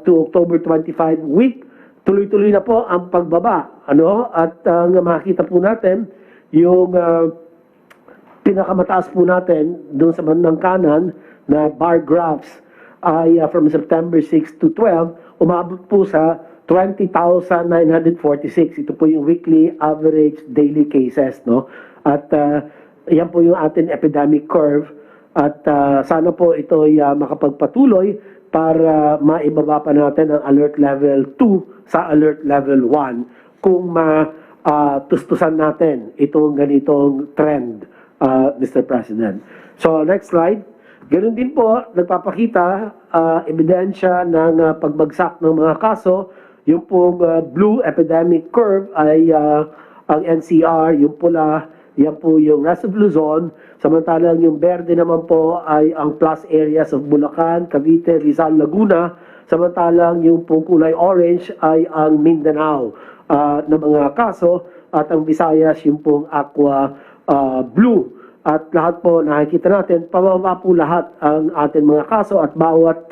to October 25 week, tuloy-tuloy na po ang pagbaba. At makita po natin yung pinakamataas po natin doon sa bandang kanan na bar graphs ay from September 6 to 12, umabot po sa 20,946. Ito po yung weekly average daily cases. At yan po yung ating epidemic curve. At sana po ito ay makapagpatuloy para maibaba pa natin ang alert level 2 sa alert level 1 kung tustusan natin itong ganitong trend, Mr. President. So, next slide. Ganun din po, nagpapakita ebidensya ng pagbagsak ng mga kaso. Yung pong blue epidemic curve ay ang NCR, yung pula, yan po yung rest of Luzon. Samantalang yung berde naman po ay ang plus areas of Bulacan, Cavite, Rizal, Laguna. Samantalang yung pong kulay orange ay ang Mindanao na mga kaso. At ang Visayas yung pong aqua blue. At lahat po nakikita natin, pababa po lahat ang ating mga kaso at bawat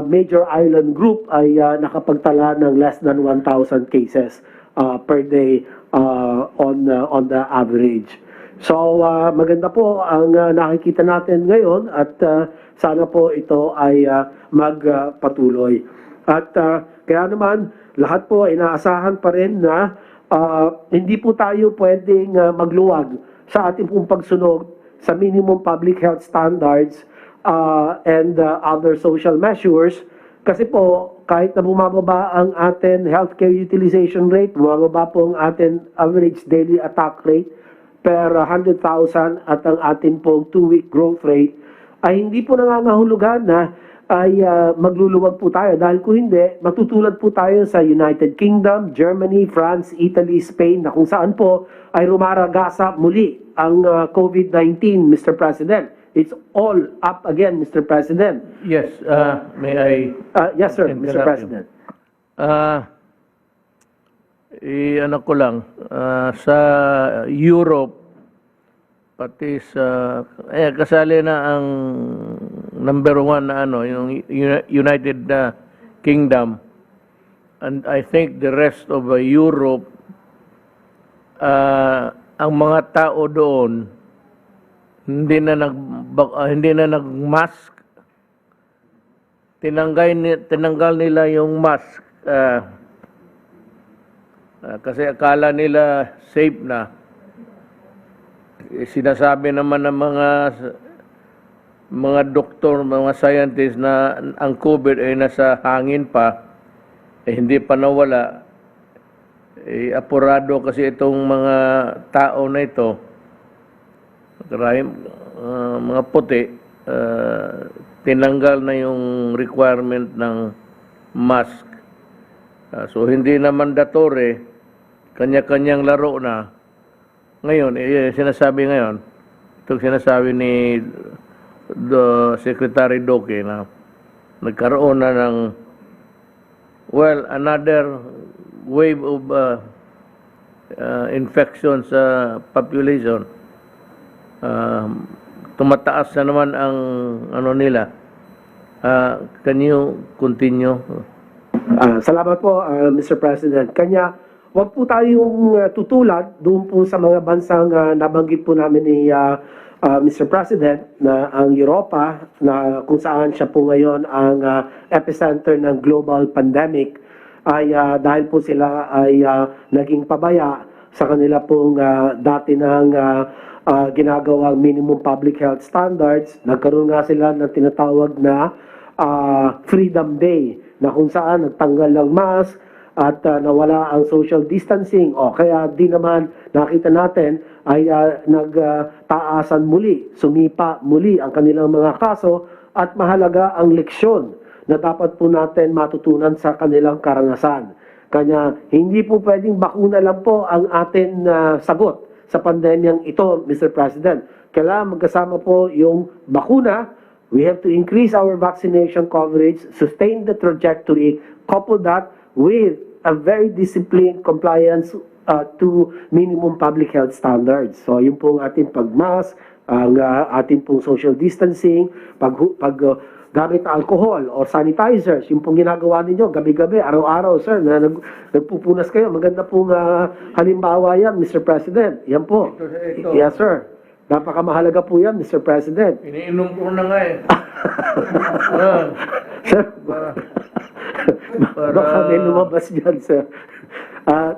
major island group ay nakapagtala ng less than 1,000 cases per day on the average. So maganda po ang nakikita natin ngayon at sana po ito ay magpatuloy. At kaya naman lahat po inaasahan pa rin na hindi po tayo pwedeng magluwag sa ating pong pagsunod sa minimum public health standards and other social measures Kasi po, kahit na bumababa ang atin healthcare utilization rate, bumababa po ang atin average daily attack rate per 100,000 at ang atin pong 2-week growth rate, ay hindi po nangangahulugan na ay magluluwag po tayo. Dahil kung hindi, matutulad po tayo sa United Kingdom, Germany, France, Italy, Spain, na kung saan po ay rumaragasa muli ang COVID-19, Mr. President. It's all up again, Mr. President. Yes, may I Yes, sir, Mr. interrupt you? President. Ano ko lang, sa Europe, pati sa, kasali na ang number 1 na ano, yung United Kingdom. And I think the rest of Europe, ang mga tao doon, hindi na nag-mask. Tinanggal nila yung mask kasi akala nila safe na. Sinasabi naman ng mga doktor, mga scientists na ang COVID ay nasa hangin pa, hindi pa nawala. Apurado kasi itong mga tao na ito, mga puti, tinanggal na yung requirement ng mask. So hindi na mandatory, kanya-kanyang laro na. Ngayon, sinasabi ngayon, itong sinasabi ni Secretary Doke na nagkaroon na ng, another wave of infection sa population. Tumataas na naman ang ano nila. Can you continue? Salamat po, Mr. President. Kanya, wag po tayong tutulad doon po sa mga bansang nabanggit po namin ni Mr. President na ang Europa, na kung saan siya po ngayon ang epicenter ng global pandemic, ay dahil po sila ay naging pabaya sa kanila pong dati ng ginagawang minimum public health standards. Nagkaroon nga sila ng tinatawag na Freedom Day, na kung saan nagtanggal ng mask at nawala ang social distancing. O kaya di naman nakita natin ay nagtaasan muli, sumipa muli ang kanilang mga kaso, at mahalaga ang leksyon na dapat po natin matutunan sa kanilang karanasan. Kanya hindi po pwedeng bakuna lang po ang atin sagot sa pandemyang ito, Mr. President. Kailangan magkasama po yung bakuna. We have to increase our vaccination coverage, sustain the trajectory, couple that with a very disciplined compliance to minimum public health standards. So yung pong ating pagmask, ang ating pong social distancing, gamit na alcohol or sanitizers, yung pong ginagawa ninyo gabi-gabi, araw-araw, sir, na nagpupunas kayo. Maganda pong halimbawa yan, Mr. President. Yan po. Ito. Yes, sir. Napakamahalaga po yan, Mr. President. Iniinom ko na nga eh. Sir, baka may lumabas dyan, sir.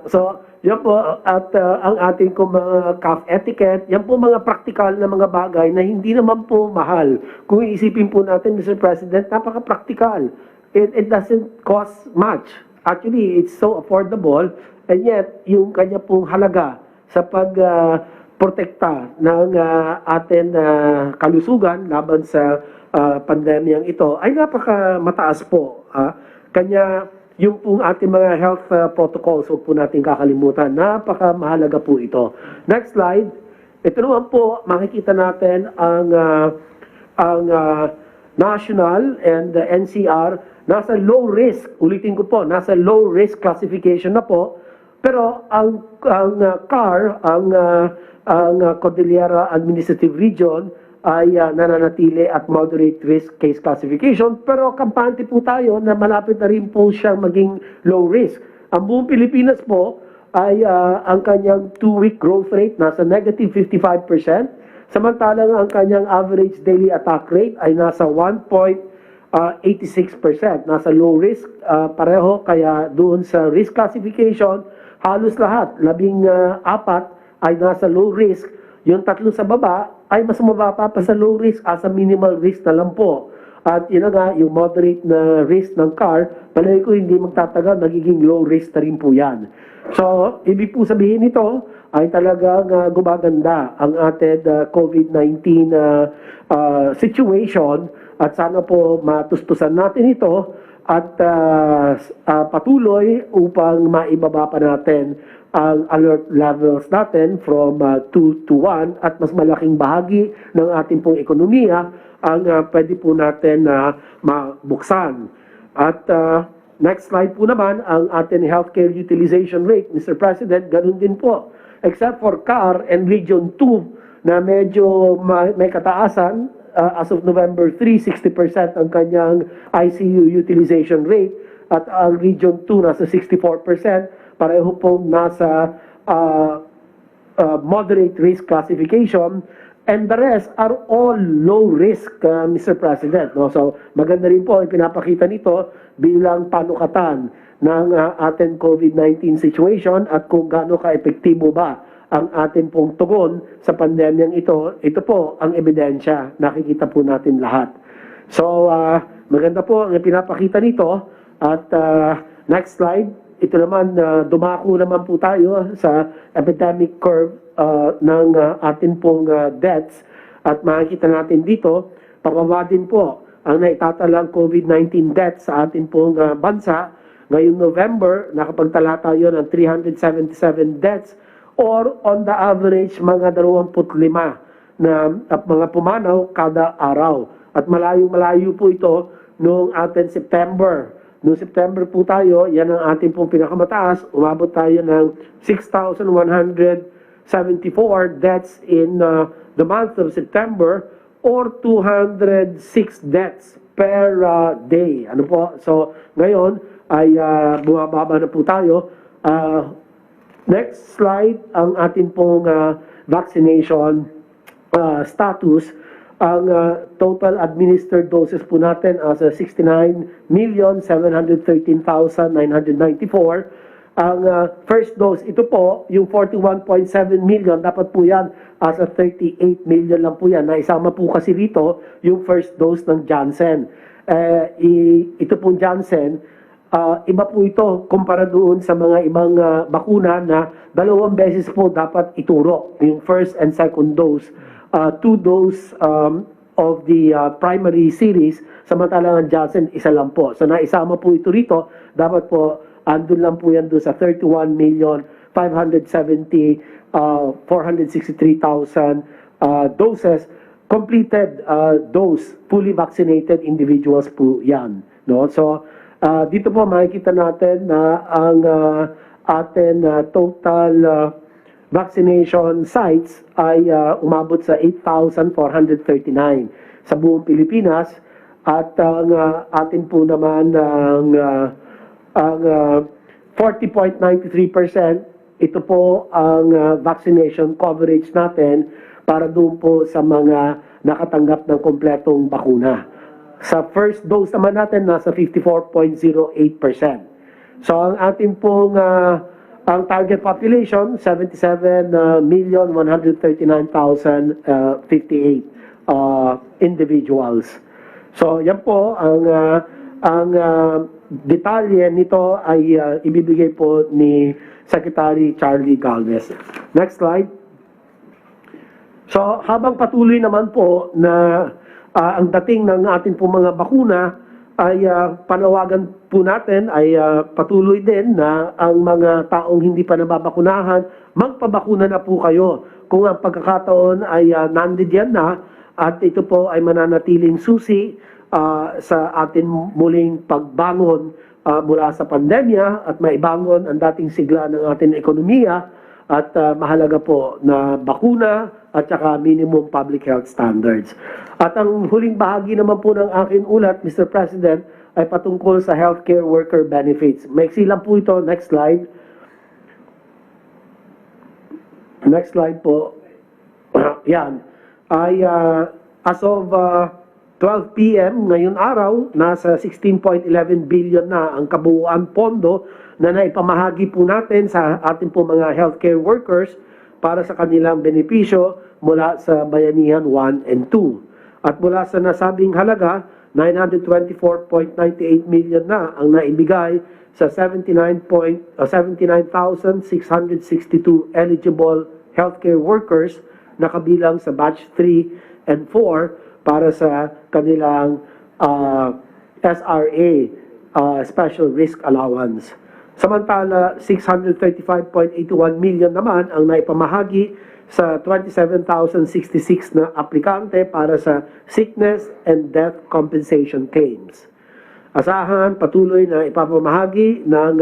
So, yan po, at ang ating mga CAF etiquette, yan po mga praktikal na mga bagay na hindi naman po mahal. Kung iisipin po natin, Mr. President, napaka-praktikal. It doesn't cost much. Actually, it's so affordable, and yet, yung kanya pong halaga sa pagprotekta ng ating kalusugan laban sa pandemyang ito ay napaka-mataas po. Kanya, yung pong ating mga health protocols, huwag po natin kakalimutan. Napaka-mahalaga po ito. Next slide. Ito naman po, makikita natin ang national and the NCR nasa low risk. Ulitin ko po, nasa low risk classification na po. Pero ang CAR, ang Cordillera Administrative Region, ay nananatili at moderate risk case classification, pero kampante po tayo na malapit na rin po siyang maging low risk. Ang buong Pilipinas po ay ang kanyang 2-week growth rate nasa negative 55%, samantalang ang kanyang average daily attack rate ay nasa 1.86%. Nasa low risk pareho, kaya doon sa risk classification, halos lahat, 14 ay nasa low risk. Yung 3 sa baba ay mas mababa pa sa low risk, sa minimal risk na lang po. At yun na nga, yung moderate na risk ng CAR, palagi ko hindi magtatagal, magiging low risk na rin po yan. So, ibig po sabihin nito ay talagang gumaganda ang ating COVID-19 situation at sana po matustusan natin ito at patuloy upang maibaba pa natin ang alert levels natin from 2 to 1 at mas malaking bahagi ng ating pong ekonomiya ang pwede po natin mabuksan. At next slide po naman, ang ating healthcare utilization rate, Mr. President, ganun din po. Except for CAR and Region 2 na medyo may kataasan, as of November 3, 60% ang kanyang ICU utilization rate at ang Region 2 nasa 64%, pareho pong nasa moderate risk classification. And the rest are all low risk, Mr. President. No? So maganda rin po ang pinapakita nito bilang panukatan ng ating COVID-19 situation at kung gaano ka-epektibo ba ang ating pong tugon sa pandemyang ito. Ito po ang ebidensya. Nakikita po natin lahat. So maganda po ang pinapakita nito. At next slide. Ito naman, dumako naman po tayo sa epidemic curve ng atin pong deaths at makikita natin dito, pababa din po ang naitatalang COVID-19 deaths sa atin pong bansa. Ngayong November, nakapagtala tayo ng 377 deaths or on the average mga 25 na mga pumanaw kada araw. At malayo-malayo po ito noong atin September. Noong September po tayo, yan ang ating pong pinakamataas. Umabot tayo ng 6,174 deaths in the month of September or 206 deaths per day. Ano po? So, ngayon ay bumababa na po tayo. Next slide, ang ating pong vaccination status. Ang total administered doses po natin as 69,713,994. Ang first dose, ito po, yung 41.7 million, dapat po yan as 38 million lang po yan. Naisama po kasi rito yung first dose ng Janssen. Ito pong Janssen, iba po ito kumpara doon sa mga ibang bakuna na 2 beses po dapat ituro, yung first and second dose. 2 dose of the primary series, samantalang ang Janssen, isa lang po. So naisama po ito rito, dapat po andun lang po yan doon sa 31,570,463,000 doses, completed dose, fully vaccinated individuals po yan. No? So dito po makikita natin na ang atin total vaccination sites ay umabot sa 8,439 sa buong Pilipinas at ang atin po naman ang 40.93% ito po ang vaccination coverage natin para doon po sa mga nakatanggap ng kompletong bakuna. Sa first dose naman natin nasa 54.08%. So ang atin pong ang target population, 77,139,058 individuals. So, yan po, ang detalye nito ay ibibigay po ni Secretary Charlie Galvez. Next slide. So, habang patuloy naman po na ang dating ng ating po mga bakuna, ay panawagan po natin ay patuloy din na ang mga taong hindi pa nababakunahan, magpabakuna na po kayo. Kung ang pagkakataon ay nandiyan na at ito po ay mananatiling susi sa atin muling pagbangon mula sa pandemya at maibangon ang dating sigla ng ating ekonomiya at mahalaga po na bakuna at saka minimum public health standards. At ang huling bahagi naman po ng aking ulat, Mr. President, ay patungkol sa healthcare worker benefits. Maiksi lang po ito. Next slide. Next slide po. Yan. Ay as of 12 p.m. ngayon araw, nasa 16.11 billion na ang kabuuan pondo na naipamahagi po natin sa ating po mga healthcare workers para sa kanilang benepisyo mula sa Bayanihan 1 and 2. At mula sa nasabing halaga, 924.98 million na ang naibigay sa 79,662 eligible healthcare workers na kabilang sa batch 3 and 4 para sa kanilang SRA, Special Risk Allowance. Samantala, 635.81 million naman ang naipamahagi sa 27,066 na aplikante para sa sickness and death compensation claims. Asahan, patuloy na ipapamahagi ng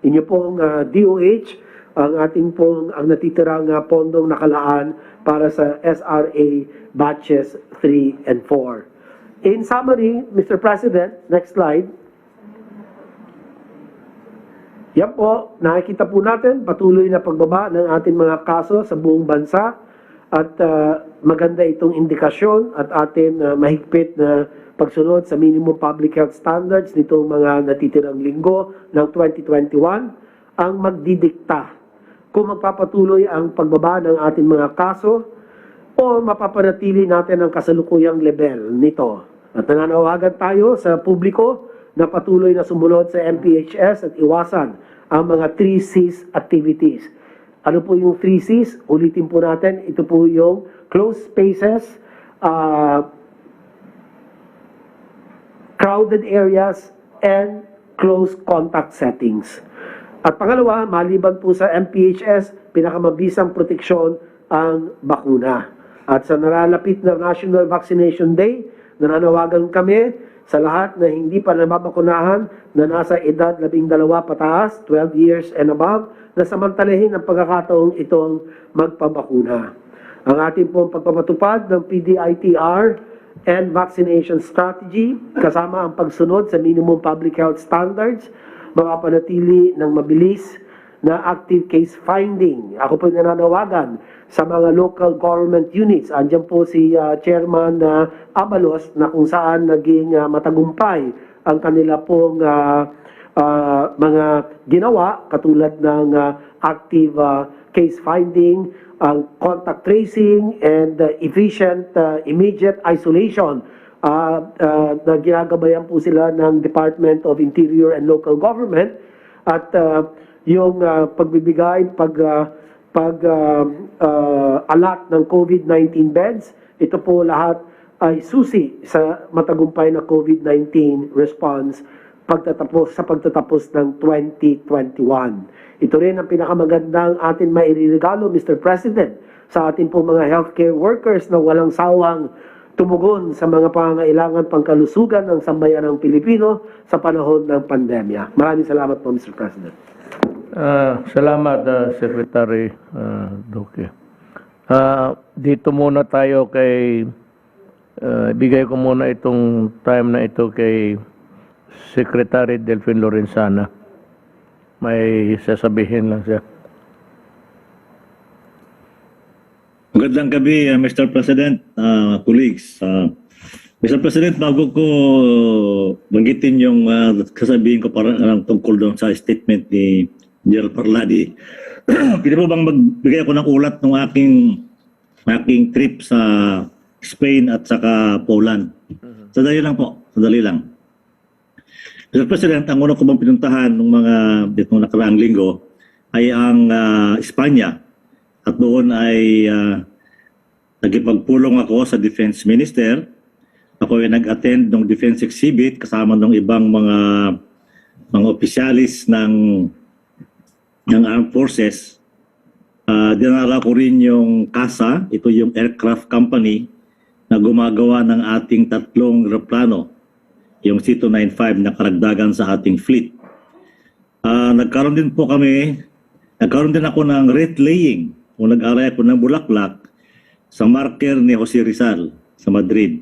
inyo pong DOH ang ating pong ang natitirang pondong nakalaan para sa SRA batches 3 and 4. In summary, Mr. President, next slide. Yan po, nakikita po natin patuloy na pagbaba ng ating mga kaso sa buong bansa at maganda itong indikasyon at atin mahigpit na pagsunod sa minimum public health standards nitong mga natitirang linggo ng 2021 ang magdidikta kung magpapatuloy ang pagbaba ng ating mga kaso o mapapanatili natin ang kasalukuyang level nito. At nananawagan tayo sa publiko na patuloy na sumunod sa MPHS at iwasan ang mga 3Cs activities. Ano po yung 3Cs? Ulitin po natin, ito po yung closed spaces, crowded areas, and close contact settings. At pangalawa, maliban po sa MPHS, pinakamabisang proteksyon ang bakuna. At sa nalalapit na National Vaccination Day, nananawagan kami sa lahat na hindi pa nababakunahan na nasa edad 12 pataas, 12 years and above, na samantalahin ang pagkakataong itong magpabakuna. Ang ating pong pagpapatupad ng PDITR and vaccination strategy, kasama ang pagsunod sa minimum public health standards, mapapanatili ng mabilis na active case finding. Ako po nananawagan sa mga local government units. Andiyan po si Chairman Abalos na kung saan naging matagumpay ang kanila pong mga ginawa katulad ng active case finding, ang contact tracing, and efficient immediate isolation. Na ginagabayan po sila ng Department of Interior and Local Government at yung pagbibigay, alat ng COVID-19 beds, ito po lahat ay susi sa matagumpay na COVID-19 response sa pagtatapos ng 2021. Ito rin ang pinakamagandang atin mairirigalo, Mr. President, sa ating po mga healthcare workers na walang sawang tumugon sa mga pangangailangan pangkalusugan ng sambayanang Pilipino sa panahon ng pandemya. Maraming salamat po, Mr. President. Salamat, Secretary Duque. Dito muna tayo kay, bigay ko muna itong time na ito kay Secretary Delfin Lorenzana. May sasabihin lang siya. Magandang gabi, Mr. President, colleagues. Mr. President, bago ko banggitin yung kasabihin ko para tungkol doon sa statement ni General Parladi, pwede po bang magbigay ako ng ulat ng aking trip sa Spain at saka Poland? Sadali lang po, sadali lang. Mr. President, ang una ko bang pinuntahan ng mga ditong nakaraang linggo ay ang Espanya. At doon ay nagipagpulong ako sa Defense Minister. Ako ay nag-attend ng Defense Exhibit kasama ng ibang mga opisyalis ng Armed Forces. Dinala ko rin yung CASA, ito yung aircraft company na gumagawa ng ating tatlong aeroplano, yung C-295 na karagdagan sa ating fleet. Nagkaroon din ako ng wreath laying kung nag-aray ako ng bulaklak sa marker ni Jose Rizal sa Madrid.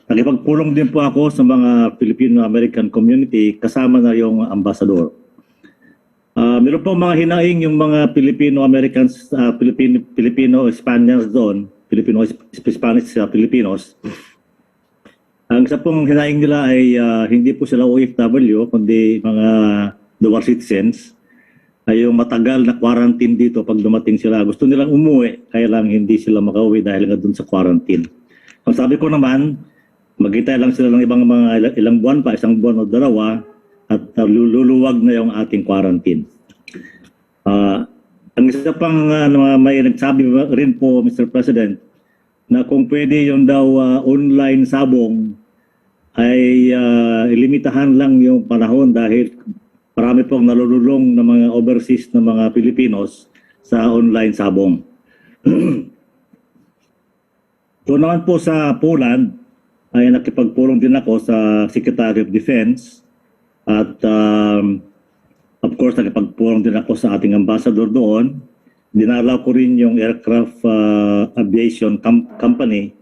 Nakipagpulong din po ako sa mga Filipino-American community kasama na yung ambassador. Meron po mga hinaing yung mga Filipino-Americans, Filipino-Spaniards doon, Filipino-Spanish Filipinos. Ang isa pong hinaing nila ay hindi po sila OFW, kundi mga dual citizens. Ay yung matagal na quarantine dito pag dumating sila. Gusto nilang umuwi, kaya lang hindi sila makauwi dahil nga dun sa quarantine. Ang sabi ko naman, Magkita lang sila ng ibang mga ilang buwan pa, isang buwan o dalawa, at luluwag na yung ating quarantine. Ang isa pang may nagsabi rin po, Mr. President, na kung pwede yung daw online sabong ay ilimitahan lang yung panahon dahil marami pong nalululong na mga overseas na mga Pilipinos sa online sabong. Doon naman po sa Poland ay nakipagpulong din ako sa Secretary of Defense at of course nakipagpulong din ako sa ating ambassador doon. Dinalaw ko rin yung aircraft aviation company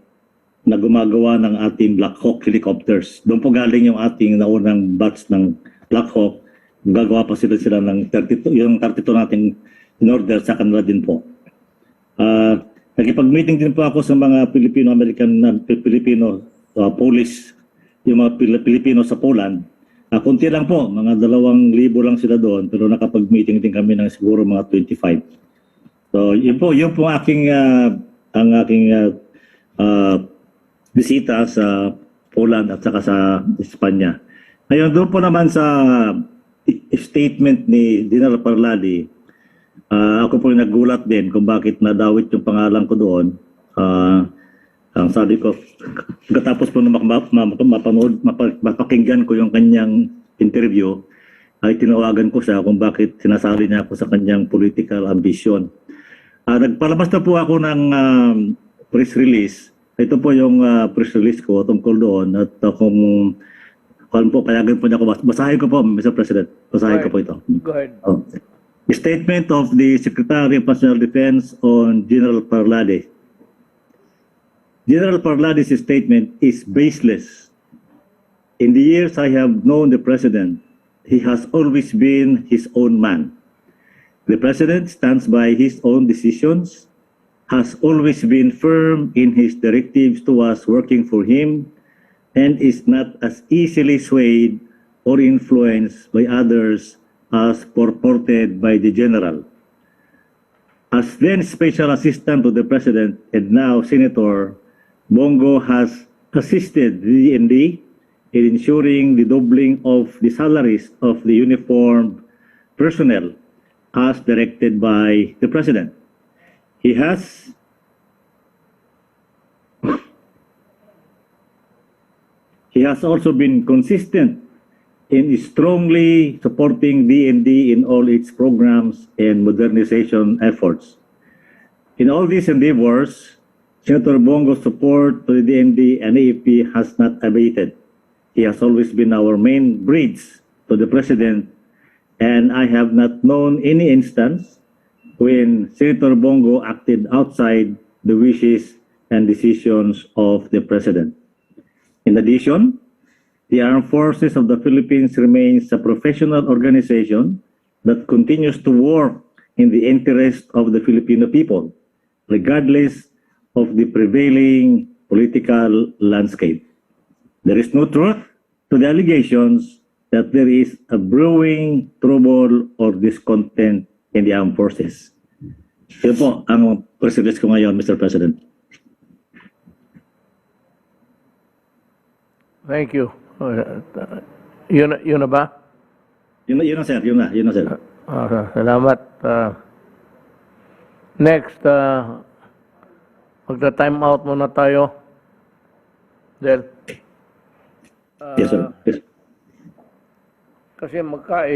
na gumagawa ng ating Black Hawk helicopters. Doon po galing yung ating naunang batch ng Black Hawk. Gagawa pa sila ng 32, yung 32 nating in order sa kanila din po. Nakipag-meeting din po ako sa mga Filipino-American, Filipino, Polish, yung mga Pilipino sa Poland. Kunti lang po, mga 2,000 lang sila doon, pero nakapag-meeting din kami ng siguro mga 25. So, yun po ang aking bisita sa Poland at saka sa Espanya. Ngayon, doon po naman sa statement ni General Parladi, ako po nagulat din kung bakit nadawit yung pangalan ko doon. Ang sabi ko, pagkatapos po na mapakinggan ko yung kanyang interview, ay tinawagan ko siya kung bakit sinasali niya ako sa kanyang political ambition. Nagpalabas na po ako ng press release. Ito po yung press release ko tungkol doon at kung po, payagan po niya ako. Basahin ko po, Mr. President. Basahin ko po ito. Go ahead. The statement of the Secretary of National Defense on General Parladi. General Parladi's statement is baseless. In the years I have known the President, he has always been his own man. The President stands by his own decisions, has always been firm in his directives to us working for him, and is not as easily swayed or influenced by others as purported by the General. As then Special Assistant to the President and now Senator, Bongo has assisted the DND in ensuring the doubling of the salaries of the uniformed personnel as directed by the President. He has also been consistent in strongly supporting DND in all its programs and modernization efforts. In all these endeavors, Senator Bongo's support to the DND and AFP has not abated. He has always been our main bridge to the President, and I have not known any instance when Senator Bongo acted outside the wishes and decisions of the President. In addition, the Armed Forces of the Philippines remains a professional organization that continues to work in the interest of the Filipino people, regardless of the prevailing political landscape. There is no truth to the allegations that there is a brewing trouble or discontent in the armed forces. Ito po ang press release ko ngayon, Mr. President. Thank you. Yun na ba? Yun na, sir. Yun na, sir. Salamat. Next, magta-time out muna tayo. Del. Yes, sir. Yes. Kasi